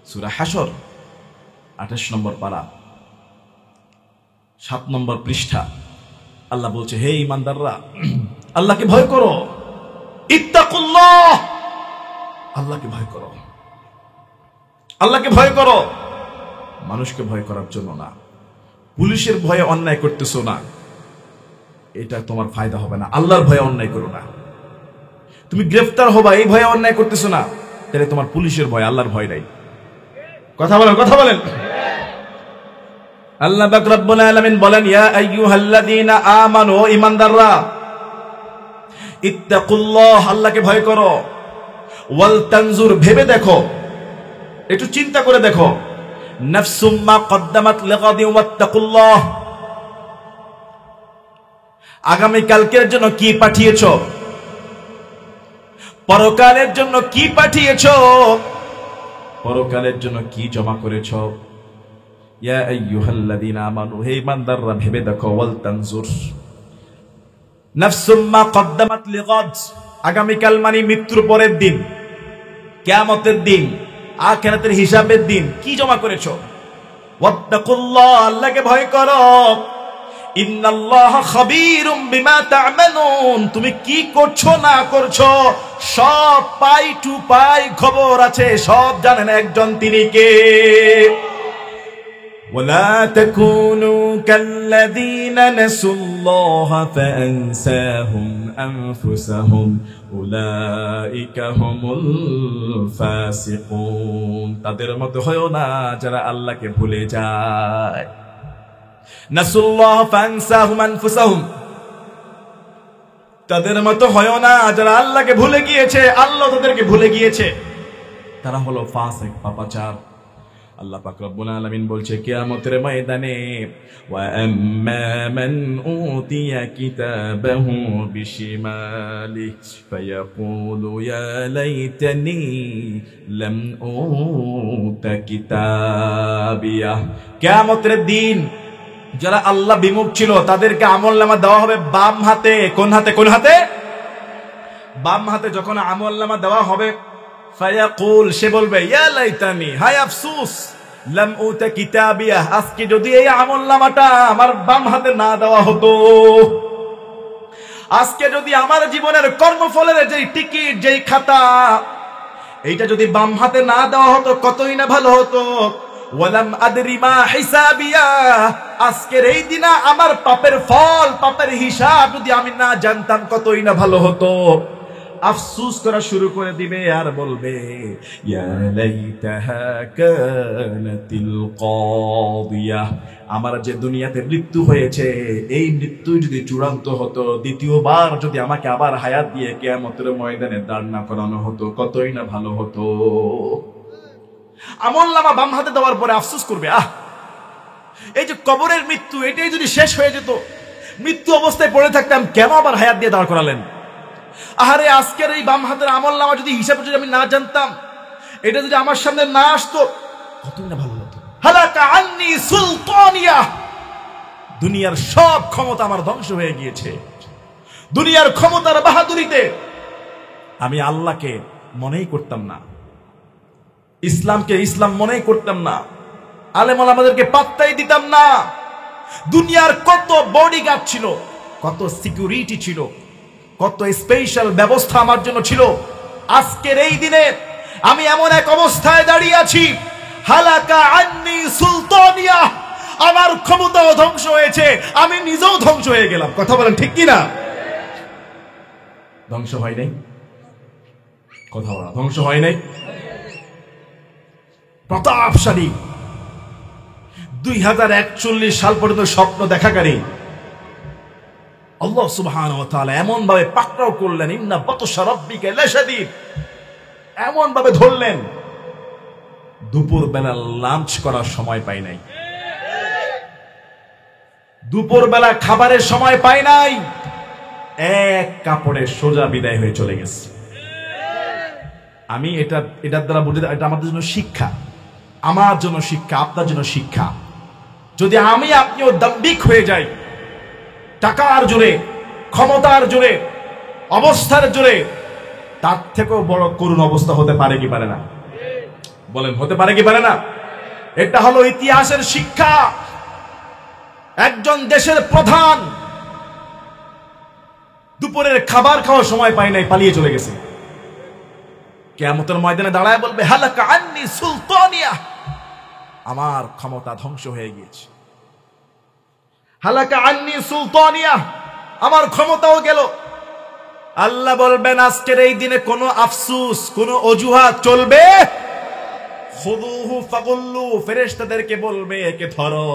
সূরা হাশর 28 নম্বর পারা 7 নম্বর পৃষ্ঠা, আল্লাহ বলছে হে ঈমানদাররা আল্লাহকে ভয় করো, ইত্তাকুল্লাহ, আল্লাহকে ভয় করো, আল্লাহকে ভয় করো। মানুষকে ভয় করার জন্য না, পুলিশের ভয়ে অন্যায় করতেছো না, এটা তোমার ফায়দা হবে না। আল্লাহর ভয়ে অন্যায় করো না। তুমি গ্রেফতার হবা এই ভয়ে অন্যায় করতেছো না, তাহলে তোমার পুলিশের ভয়, আল্লাহর ভয় নাই। কথা বলেন, কথা বলেন। আল্লাহ পাক রব্বুল আলামিন বলেন, ইয়া আইয়ুহাল্লাযীনা আমানু, ঈমানদাররা, ইত্তাকুল্লাহ, আল্লাহকে ভয় করো, ওয়াল তানজুর, ভেবে দেখো, একটু চিন্তা করে দেখো, নাফসুম মা কদ্দামাত লিগাদিন ওয়াত্তাকুল্লাহ, আগামী কালকের জন্য কি পাঠিয়েছো, পরকালের জন্য কি পাঠিয়েছো, পরকালের জন্য কি জমা করেছো। ইয়া আইয়ুহাল্লাযীনা আমানু, হে ঈমানদাররা, ভেবে দেখো, ওয়াল তানজুর, নাফসুম মা কদ্দামাত লিগাদ, আগামী কাল মানে মৃত্যুর পরের দিন, কিয়ামতের দিন, আখিরাতের হিসাবের দিন, কি জমা করেছো। ওয়াত্তাকুল্লাহ, আল্লাহকে ভয় করো, ইন্নাল্লাহা খাবীরুম বিমা তা'মালুন, তুমি কি করছো না করছো সব পাই টু পাই খবর আছে, সব জানেন একজন, তিনি কে। ওয়ালা তাকুনু কাল্লাযীনা নাসুল্লাহা ফাআনসাহুম আনফুসাহুম উলাইকা হুমুল ফাসিকুন, তাদের মতো হয়ো না যারা আল্লাহকে ভুলে যায়। নাসুল্লাহ ফানসাহুম আনফুসাহুম, তাদের মতো হয় না যারা আল্লাহকে ভুলে গিয়েছে, আল্লাহ তাদেরকে ভুলে গিয়েছে, তারা হলো ফাসিক, পাপাচার। আল্লাহ পাক রব্বুল আলামিন বলছে কিয়ামতের ময়দানে, ওয়া আম্মা মান উতিয়া কিতাবাহু বিশিমালিহি ফায়াকুলু ইয়া লাইতানি লাম উতা কিতাবিয়া, কিয়ামতের দিন যারা আল্লাহ বিমুখ ছিল তাদেরকে আমলনামা দেওয়া হবে বাম হাতে। কোন হাতে? কোন হাতে? বাম হাতে। যখন আমলনামা দেওয়া হবে, ফায়াকুল, সে বলবে, ইয়া লাইতানি, হায় আফসোস, লাম উতা কিতাবিয়া, আজকে যদি এই আমলনামাটা আমার বাম হাতে না দেওয়া হতো, আজকে যদি আমার জীবনের কর্মফলের যেই টিকিট, যেই খাতা, এইটা যদি বাম হাতে না দেওয়া হতো কতই না ভালো হতো। ওয়ালাম আদরি মা হিসাবিয়া, আজকের এই দিনা আমার পাপের ফল, পাপের হিসাব যদি আমি না জানতাম কতই না ভালো হতো। আফসোস করা শুরু করে দিবে আর বলবে, ইয়া লাইতাহা কানাতিল কাদিয়া, আমার যে দুনিয়াতে মৃত্যু হয়েছে, এই মৃত্যু যদি চূড়ান্ত হতো, দ্বিতীয়বার যদি আমাকে আবার হায়াত দিয়ে কিয়ামতের ময়দানে দাঁড় না করানো হতো, কতই না ভালো হতো। আমলনামা বাম হাতে দেওয়ার পরে আফসোস করবে, এই যে কবরের মৃত্যু, এটাই যদি শেষ হয়ে যেত, মৃত্যু অবস্থায় পড়ে থাকতাম, কেন আবার হায়াত দিয়ে দাঁড় করালেন। আহারে, আজকের এই বাম হাতের আমলনামা যদি হিসাব যদি আমি না জানতাম, এটা যদি আমার সামনে না আসতো, কতই না ভালো হতো। হালাকা আন্নি সুলতানিয়া, দুনিয়ার সব ক্ষমতা আমার ধ্বংস হয়ে গিয়েছে। দুনিয়ার ক্ষমতার বাহাদুরিতে আমি আল্লাহকে মনেই করতাম না, ইসলামকে ইসলাম মনেই করতাম না, আলেম ওলামাদেরকে পাত্তাই দিতাম না। দুনিয়ার কত বডিগার্ড ছিল, কত সিকিউরিটি ছিল, কত স্পেশাল ব্যবস্থা আমার জন্য ছিল। আজকের এই দিনে আমি এমন এক অবস্থায় দাঁড়িয়ে আছি, হালাকা আন্নি সুলতানিয়া, আমার ক্ষমতাও ধ্বংস হয়েছে, আমি নিজেও ধ্বংস হয়ে গেলাম। কথা বলেন ঠিক কিনা? ধ্বংস হয় নাই? কথা বলা, ধ্বংস হয় নাই? প্রতাপশালী 2041 সাল পর্যন্ত স্বপ্ন দেখাকারী আল্লাহ সুবহানাহু ওয়া তাআলা এমন ভাবে পাকড়াও করলেন, ইন্না বাতশা রাব্বিকা লাশাদীদ, এমন ভাবে ধরলেন, দুপুর বেলা লাঞ্চ করার সময় পাই নাই, দুপুর বেলা খাবারের সময় পাই নাই, এক কাপড়ে সোজা বিদায় হয়ে চলে গেছে। আমি এটার দ্বারা বুঝে, এটা আমাদের জন্য শিক্ষা, আমার জন্য শিক্ষা, আপনার জন্য শিক্ষা। যদি আমি আপনিও দাম্ভিক হয়ে যাই, টাকার জোরে, ক্ষমতার জোরে, অবস্থার জোরে, তার থেকেও বড় করুণ অবস্থা হতে পারে কি পারে না? বলেন, হতে পারে কি পারে না? এটা হলো ইতিহাসের শিক্ষা। একজন দেশের প্রধান দুপুরের খাবার খাওয়ার সময় পায় নাই, পালিয়ে চলে গেছে। কিয়ামতের ময়দানে দাঁড়ায় বলবে, হালাকা আন্নি সুলতানিয়া, আমার ক্ষমতা ধ্বংস হয়ে গিয়েছে। হালাকা আন্নি সুলতানিয়া, আমার ক্ষমতাও গেল। আল্লাহ বলবেন, আজকের এই দিনে কোনো আফসোস, কোনো অজুহাত চলবে? খুযুহু ফাগুল্লু, ফেরেশতাদেরকে বলবে একে ধরো,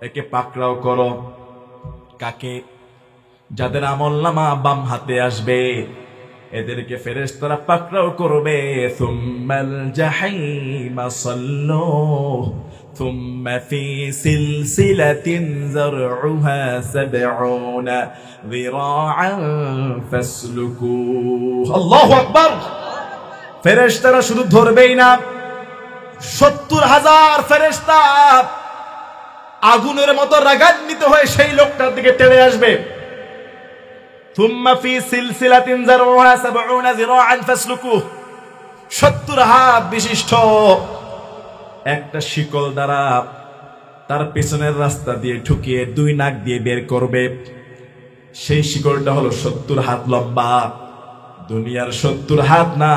একে পাকড়াও করো। কাকে? যাদের আমলনামা বাম হাতে আসবে এদেরকে ফেরেশতারা পাকড়াও করবে। সুম্মাল জাহিমা সাল্লু থুম্মা ফি সিলসিলাতিন যারউহা ৭০ যিরাআন ফাসলুকু। আল্লাহু আকবার। ফেরেশতারা শুধু ধরবেই না, ৭০,০০০ ফেরেশতা আগুনের মতো রাগান্বিত হয়ে সেই লোকটার দিকে টেনে আসবে। থুম্মা ফি সিলসিলাতিন যারউহা ৭০ যিরাআন ফাসলুকু, ৭০ হাত বিশিষ্ট একটা শিকল দ্বারা তার পেছনের রাস্তা দিয়ে ঢুকিয়ে ২ নাক দিয়ে বের করবে। সেই শিকলটা হলো ৭০ হাত লম্বা। দুনিয়ার ৭০ হাত না,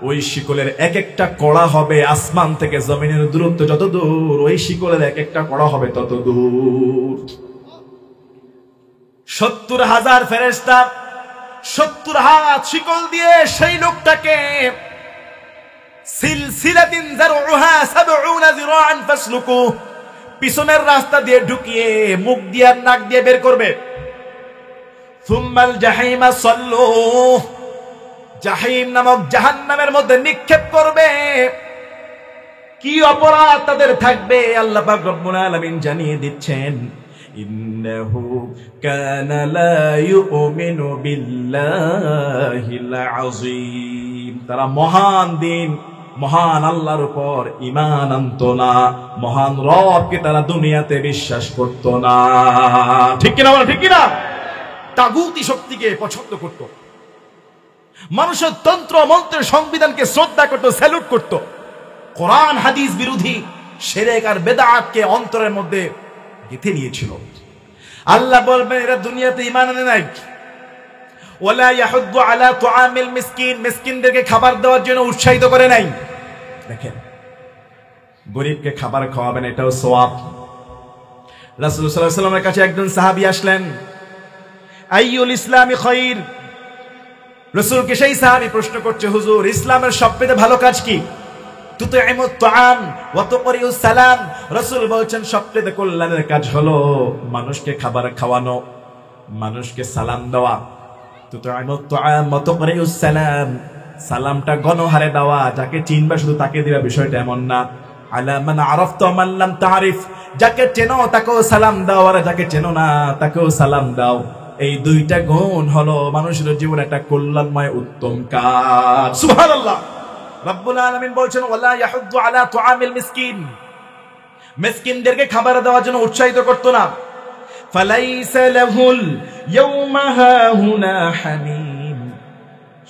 ওই শিকলের এক একটা কড়া হবে আসমান থেকে জমিনের দূরত্ব যত দূর, ওই শিকলের এক একটা কড়া হবে তত দূর। ৭০,০০০ ফেরেশতা ৭০ হাত শিকল দিয়ে সেই লোকটাকে সিলসিলাতিন যারউহা ৭০ যিরাআন ফাসলুকু, পিছনের রাস্তা দিয়ে ঢুকিয়ে মুখ দিয়ে নাক দিয়ে বের করবে। সুম্মাল জাহিমা সাল্লু, জাহিম নামক জাহান্নামের মধ্যে নিক্ষেপ করবে। কি অপরাধ তাদের থাকবে আল্লাহ পাক রব্বুল আলামিন জানিয়ে দিচ্ছেন, ইন্নাহু কানা লা ইউমিনু বিল্লাহিল আযীম, তারা মহান দিন মহান আল্লাহর উপর ঈমান আনতো না, মহান রবকে তারা দুনিয়াতে বিশ্বাস করত না। ঠিক কিনা বলেন? ঠিক কিনা? তাগুতি শক্তিকে পছন্দ করত, মানুষের তন্ত্র মন্ত্রের সংবিধানকে শ্রদ্ধা করত, স্যালুট করত। কোরআন হাদিস বিরোধী শিরক আর বেদাতকে অন্তরের মধ্যে গেঁথে নিয়েছিল। আল্লাহ বলবেন এরা দুনিয়াতে ঈমান আনে নাই। ওয়ালা ইয়াহুদ্দু আলা তুআমিল মিসকিন, মিসকিনদেরকে খাবার দেওয়ার জন্য উৎসাহিত করে নাই। দেখেন, গরিবকে খাবার খাওয়াবেন, এটাও সওয়াব। রাসূল সাল্লাল্লাহু আলাইহি ওয়াসাল্লামের কাছে একজন সাহাবী আসলেন, আইয়ুল ইসলামি খায়র। রাসূলকে সেই সাহাবী প্রশ্ন করছে, হুজুর ইসলামের সবচেয়ে ভালো কাজ কি? তুতইমুত তুআম ওয়া তুকরিউস সালাম। রাসূল বলছেন সবচেয়ে কল্যাণের কাজ হলো মানুষকে খাবার খাওয়ানো, মানুষকে সালাম দেওয়া। তুতইমুত তুআম ওয়া তুকরিউস সালাম, সালামটা গণহারে দেওয়া, যাকে চিনবা শুধু তাকে দিবা, বিষয়টা এমন না। আলা মান আরাফতা মান লাম তারিফ, যাকে চেনো তাকেও সালাম দাও, আর যাকে চেনো না তাকেও সালাম দাও। এই দুইটা গুণ হলো মানুষের জীবনে একটা কল্যাণময় উত্তম কাজ। সুবহানাল্লাহ। রব্বুল আলামিন বলছেন ওয়ালা ইয়াহুদ্দু আলা তুআমিল মিসকিন, মিসকিনদেরকে খাবার দেওয়ার জন্য উৎসাহিত করত না। ফালাইসা লাহুল ইয়াওমা হাহুনা হামিম,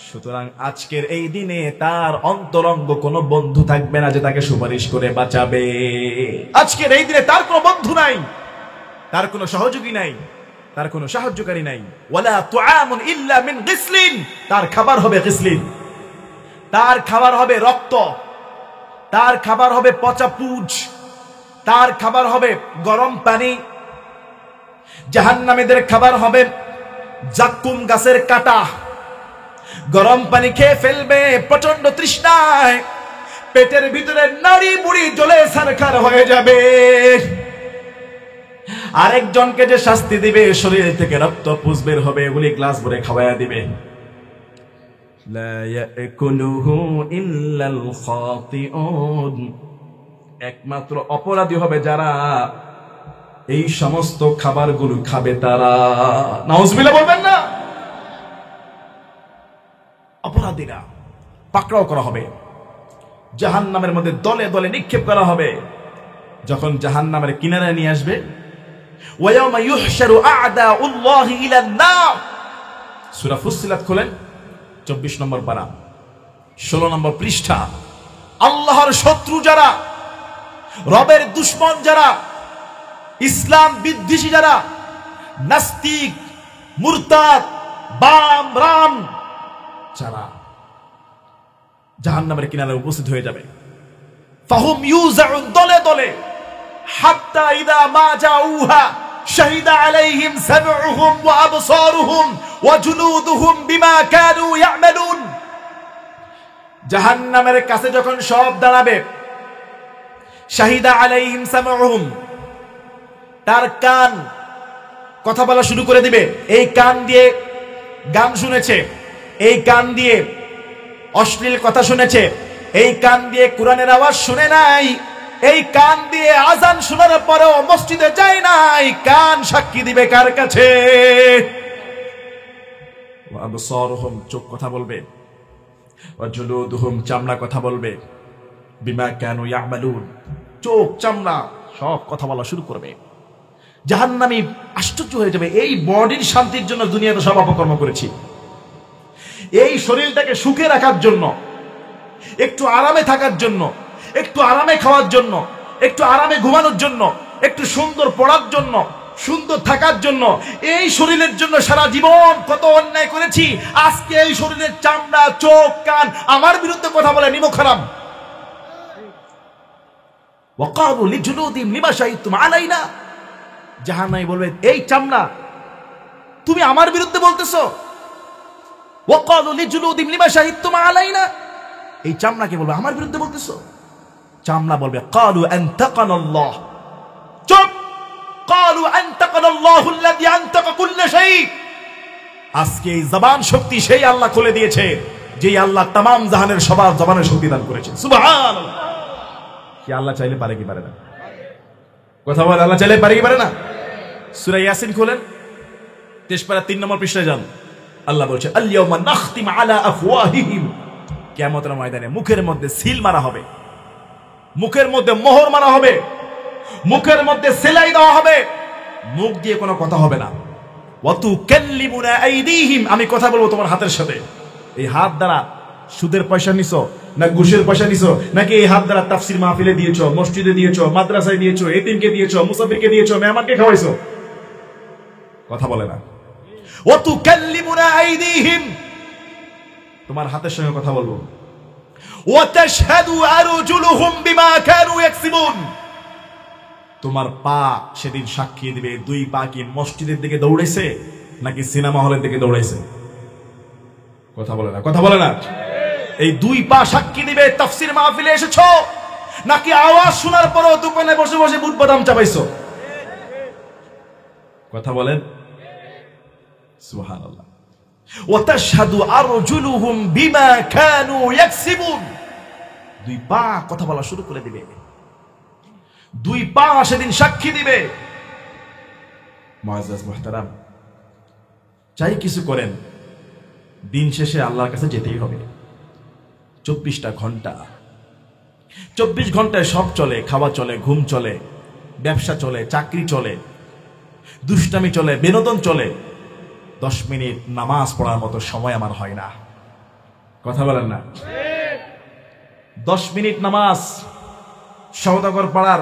সুতরাং আজকের এই দিনে তার অন্তরঙ্গ কোনো বন্ধু থাকবে না যে তাকে সুপারিশ করে বাঁচাবে। আজকের এই দিনে তার কোনো বন্ধু নাই, তার কোনো সহযোগী নাই, তার কোনো সাহায্যকারী নাই। ওয়ালা তুআমুন ইল্লা মিন গিসলিন, তার খাবার হবে গিসলিন, তার খাবার হবে রক্ত, তার খাবার হবে পচা পুজ, তার খাবার হবে গরম পানি। জাহান্নামীদের খাবার হবে জাক্কুম গাছের কাটা। গরম পানি খেয়ে ফেলবে প্রচন্ড তৃষ্ণায়, পেটের ভিতরে নাড়ি বুড়ি জ্বলে ছারখার হয়ে যাবে। আরেকজনকে যে শাস্তি দিবে, শরীর থেকে রক্ত পুজ বের হবে, এগুলি গ্লাস ভরে খাওয়াইয়া দিবে। লা ইয়াকুলুহু ইল্লাল খাতিউন, একমাত্র অপরাধী হবে যারা এই সমস্ত খাবারগুলো খাবে তারা। নাউজুবিল্লাহ বলবেন না? অপরাধীরা পাকড়াও করা হবে, জাহান্নামের মধ্যে দলে দলে নিক্ষেপ করা হবে। যখন জাহান্নামের কিনারায় নিয়ে আসবে, ওয়ায়াউমা ইউহশারু আ'দাউল্লাহি ইলান নার। সূরা ফুসসিলাত খুলেন, 24 নম্বর পারা, 16 নম্বর পৃষ্ঠা। আল্লাহর শত্রু যারা, রবের দুশমন যারা, ইসলাম বিদ্বেষী যারা, নাস্তিক, মুরতাদ, বাম রাম যারা, জাহান্নামের কিনারে উপস্থিত হয়ে যাবে। ফাহুম ইউজাউন, দলে দলে। হাত্তা ইদা মা জাউহা শাহিদা আলাইহিম সামউহুম ওয়া আবসারুহুম ওয়া জুলুদুহুম বিমা কানু ইয়ামালুন। জাহান্নামের কাছে যখন সব দাঁড়াবে, শাহিদা আলাইহিম সামউহুম, তার কান কথা বলা শুরু করে দিবে। এই কান দিয়ে গান শুনেছে, এই কান দিয়ে অশ্লীল কথা শুনেছে, এই কান দিয়ে কোরআনের আওয়াজ শুনে নাই, এই কান দিয়ে আজান শোনার পরেও মসজিদে যায় নাই। কান সাক্ষী দিবে কার কাছে? ওয়া আবসারুহুম, চোখ কথা বলবে, ওয়া জুলুদুহুম, চামড়া কথা বলবে, বিমা কানু ইয়ামালুন, চোখ চামড়া সব কথা বলা শুরু করবে। জাহান্নামী আশ্চর্য হয়ে যাবে, এই বডির শান্তির জন্য দুনিয়াতে সব অপকর্ম করেছি, এই শরীরটাকে সুখে রাখার জন্য, একটু আরামে থাকার জন্য, একটু আরামে খাওয়ার জন্য, একটু আরামে ঘুমানোর জন্য, একটু সুন্দর পড়ার জন্য, সুন্দর থাকার জন্য, এই শরীরের জন্য সারা জীবন কত অন্যায় করেছি। আজকে এই শরীরের চামড়া, চোখ, কান আমার বিরুদ্ধে কথা বলে, নিমক হারাম। ওয়াকালু লিজুলুদিহিম লিমা শাহিদতুম আলাইনা, জাহান্নামী বলবে, এই চামড়া তুমি আমার বিরুদ্ধে বলতেছো। ওয়াকালু লিজুলুদিহিম লিমা শাহিদতুম আলাইনা, এই চামড়াকে বলবে আমার বিরুদ্ধে বলতেছো। চামড়া বলবে, ক্বালু আনতাকানাল্লাহ, চুপ, ক্বালু আনতাকানাল্লাহু আল্লাযী আনতাকা কুল্লা শাই। আজকে এই জবান শক্তি সেই আল্লাহ খুলে দিয়েছে, যেই আল্লাহ तमाम জাহানের সবার জবানের শক্তি দান করেছেন। সুবহানাল্লাহ। কি আল্লাহ চাইলে পারে কি পারে না? কথা বলে, আল্লাহ চাইলে পারে কি পারে না? সূরা ইয়াসিন খোলেন, 23 পারা 3 নম্বর পৃষ্ঠায় যান। আল্লাহ বলছে, আল ইয়াউমা নাখতিম আলা আফওয়াহিহিম, কিয়ামতের ময়দানে মুখের মধ্যে সিল মারা হবে, মুখের মধ্যে মোহর মারা হবে, মুখের মধ্যে সেলাই দেওয়া হবে, মুখ দিয়ে কোনো কথা হবে না। ওয়া তুকাল্লিমুনা আইদিহিম, আমি কথা বলবো তোমার হাতের সাথে। এই হাত দ্বারা সুদের পয়সা নিছো না ঘুষের পয়সা নিছো, নাকি এই হাত দ্বারা তাফসীর মাহফিলে দিয়েছো, মসজিদে দিয়েছো, মাদ্রাসায় দিয়েছো, এতিমকে দিয়েছো, মুসাফিরকে দিয়েছো, মেহমানকে খাওয়াইছো? কথা বলে না। ওয়া তুকাল্লিমুনা আইদিহিম, তোমার হাতের সঙ্গে কথা বলবো। ওয়া তাশহাদু আরজুলুহুম বিমা কানু ইয়াকসিবুন, তোমার পা সেদিন সাক্ষী দিবে, দুই পা কি মসজিদের দিকে দৌড়াইছে নাকি সিনেমা হলের দিকে দৌড়াইছে? কথা বলে না, কথা বলে না। এই দুই পা সাক্ষী দিবে তাফসীর মাহফিলে এসেছো নাকি আওয়াজ শোনার পরও দোকানে বসে বসে বুট বাদাম চাবাইছো? কথা বলেন। সুবহানাল্লাহ। ওয়া তাশহাদু আরজুলুহুম বিমা কানু ইয়াকসিবুন, দুই পা কথা বলা শুরু করে দিবে, দুই পা সেদিন সাক্ষী দিবে। মুআজ্জাজ মুহতারাম, চাই কিছু করেন, দিন শেষে আল্লাহর কাছে যেতেই হবে। 24টা ঘন্টা, 24 ঘন্টায় সব চলে, খাওয়া চলে, ঘুম চলে, ব্যবসা চলে, চাকরি চলে, দুষ্টামি চলে, বিনোদন চলে। 10 মিনিট নামাজ পড়ার মতো সময় আমার হয় না। কথা বলেন না। 10 মিনিট নামাজ সওদাগর পাড়ার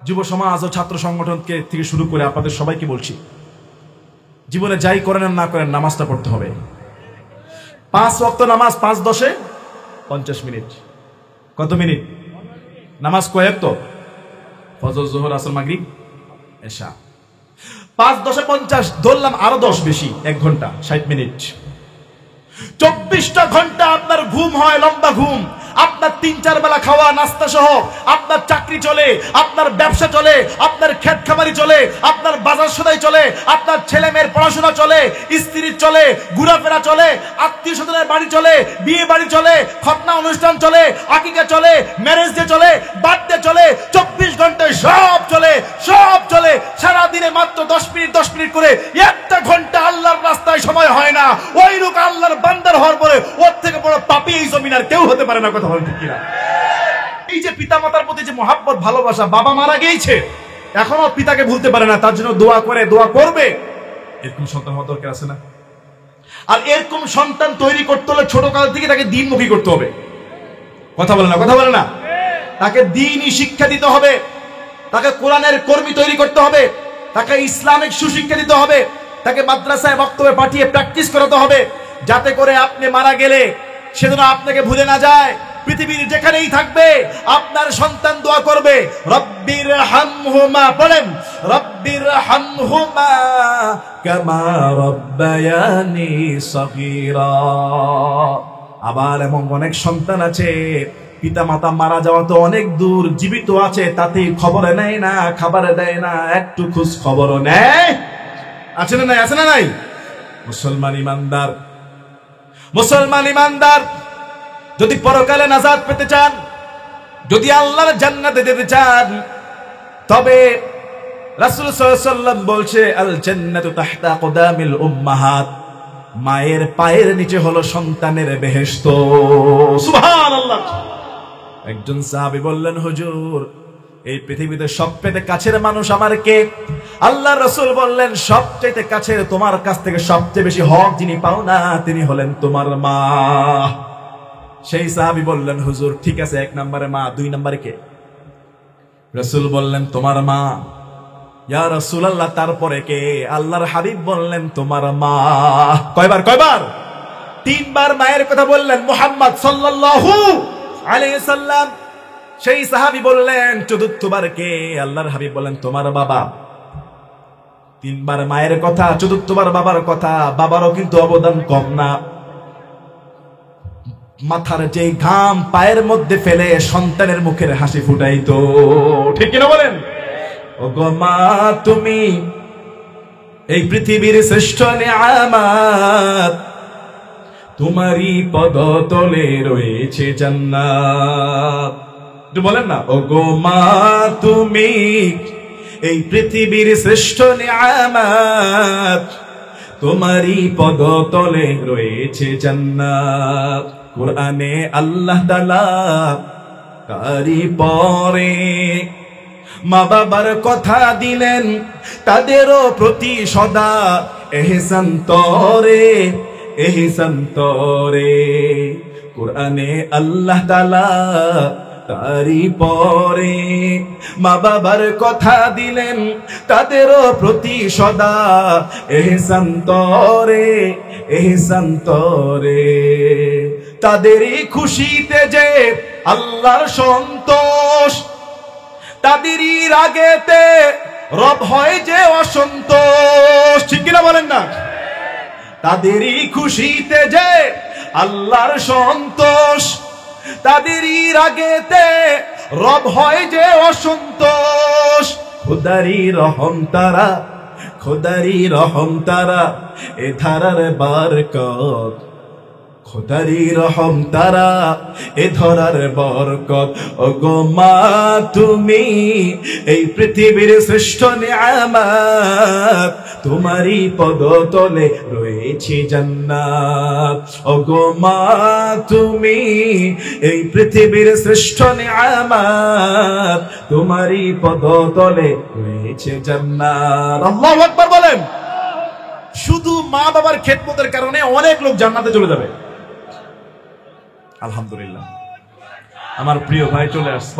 যুব সমাজ ও ছাত্র সংগঠনকে থেকে শুরু করে আপনাদের সবাইকে বলছি, জীবনে যাই করেন আর না করেন নামাজটা পড়তে হবে। 5 ওয়াক্ত নামাজ, 5 10 50 মিনিট। কত মিনিট নামাজ? কয়েক তো, ফজর, যোহর, আসর, মাগরিব, এশা। 5 10 50 ধরলাম, আরো 10 বেশি, 1 ঘন্টা 60 মিনিট। 24টা ঘন্টা আপনার ঘুম হয়, লম্বা ঘুম। আপনার 3-4 বেলা খাওয়া নাস্তা সহ আপনার চাকরি চলে, আপনার ব্যবসা চলে, আপনার ক্ষেত খামারি চলে, আপনার বাজার সদাই চলে, আপনার ছেলে মেয়ের পড়াশোনা চলে, স্ত্রীর চলে, ঘোরাফেরা চলে, আত্মীয় স্বজনের বাড়ি চলে, বিয়ে বাড়ি চলে, খতনা অনুষ্ঠান চলে, আকিকা চলে, ম্যারেজ ডে চলে, বার্থডে চলে। 24 ঘন্টায় সব চলে, সব চলে। সারা দিনে মাত্র 10 মিনিট 10 মিনিট করে 1টা ঘন্টা আল্লাহর রাস্তায় সময় হয় না। ওই লোক আল্লাহর বান্দার হওয়ার পরে ওর থেকে বড় পাপী এই জমিন আর কেউ হতে পারে না। কথা বলেন ঠিক কিনা? এই যে পিতামাতার প্রতি যে মহাব্বত, ভালোবাসা, বাবা মারা গিয়েছে এখনো পিতাকে ভুলতে পারে না, তার জন্য দোয়া করে, দোয়া করবে। এরকম সন্তান হওয়া দরকার আছে না? আর এরকম সন্তান তৈরি করতে হলে ছোট কাল থেকে তাকে দ্বীনমুখী করতে হবে। কথা বলে না, কথা বলে না। তাকে দ্বীনি শিক্ষা দিতে হবে, তাকে কোরআনের কর্মী তৈরি করতে হবে, তাকে ইসলামিক সুশিক্ষা দিতে হবে, তাকে মাদ্রাসায় বক্তব্যে পাঠিয়ে প্র্যাকটিস করাতে হবে, যাতে করে আপনি মারা গেলে সে যেন আপনাকে ভুলে না যায়। পৃথিবীর যেখানেই থাকবে আপনার সন্তান দোয়া করবে, রব্বির হামহুমা, বলেন রব্বির হামহুমা কামা রব্বায়ানি সগীরা। আবার এমন অনেক সন্তান আছে পিতা মাতা মারা যাওয়া তো অনেক দূর, জীবিত আছে তাতেই খবরে নেয় না, খাবারে দেয় না, একটু খোঁজ খবরও নেয়। আছে না নাই? আছে না নাই? মুসলমান ইমানদার যদি পরকালে নাজাত পেতে চান, যদি আল্লাহর জান্নাতে যেতে চান, তবে রাসূল সাল্লাল্লাহু আলাইহি ওয়াসাল্লাম বলছে আল জান্নাতু তাহতা আকদামিল উম্মাহাত, মায়ের পায়ের নিচে হলো সন্তানের বেহেশত। সুবহানাল্লাহ। একজন সাহাবী বললেন, হুজুর এই পৃথিবীতে সবচেয়ে কাছের মানুষ আমার কে? আল্লাহর রাসূল বললেন, সবচেয়ে কাছের, তোমার কাছ থেকে সবচেয়ে বেশি হক যিনি পাও না, তিনি হলেন তোমার মা। সেই সাহাবী বললেন, হুজুর ঠিক আছে, 1 নম্বরে মা, 2 নম্বরে কে? রাসূল বললেন, তোমার মা। ইয়া রাসূলুল্লাহ, তারপরে কে? আল্লাহর হাবিব বললেন, তোমার মা। কয়বার? 3 বার মায়ের কথা বললেন মুহাম্মদ সাল্লাল্লাহু আলাইহি সাল্লাম। সেই সাহাবী বললেন, 4বার কে? আল্লাহর হাবিব বললেন, তোমার বাবা। 3 বার মায়ের কথা, 4বার বাবার কথা। বাবারও কিন্তু অবদান কম না। মাথার যে ঘাম পায়ের মধ্যে ফেলে সন্তানের মুখের হাসি ফুটাইতো, ঠিক কিনা বলেন? ওগো মা, তুমি এই পৃথিবীর শ্রেষ্ঠ নিয়ামত, তোমারই পদতলে রয়েছে জান্নাত। একটু বলেন না, ওগো মা, তুমি এই পৃথিবীর শ্রেষ্ঠ নিয়ামত, তোমারই পদতলে রয়েছে জান্নাত। কুরআনে আল্লাহ তাআলা তারই পরে মা বাবার কথা দিলেন, তাদেরও প্রতি সদা এহসান তরে, এহসান তরে। কুরআনে আল্লাহ তাআলা তারই পরে মা বাবার কথা দিলেন, তাদেরও প্রতি সদা এহসান তরে, এহসান তরে। তাদেরই খুশিতে যে আল্লাহর সন্তোষ, তাদেরই রাগেতে রব হয় যে অসন্তোষ, ঠিক কিনা বলেন না? তাদেরই খুশিতে যে আল্লাহর সন্তোষ, তাদেরই রাগেতে রব হয় যে অসন্তোষ। খোদারি রহম তারা, খোদারি রহম তারা, এ ধারার বারকত, খোদারি রহম তারা, এ ধরার বরকত। ওগো মা, তুমি এই পৃথিবীর শ্রেষ্ঠ নিয়ামত, তোমারই পদতলে রয়েছে জান্নাত। ওগো মা, তুমি এই পৃথিবীর শ্রেষ্ঠ নিয়ামত, তোমারই পদতলে রয়েছে জান্নাত। আল্লাহু আকবার বলেন। শুধু মা বাবার খেদমতের কারণে অনেক লোক জান্নাতে চলে যাবে। আলহামদুলিল্লাহ। আমার প্রিয় ভাই চলে আসছে।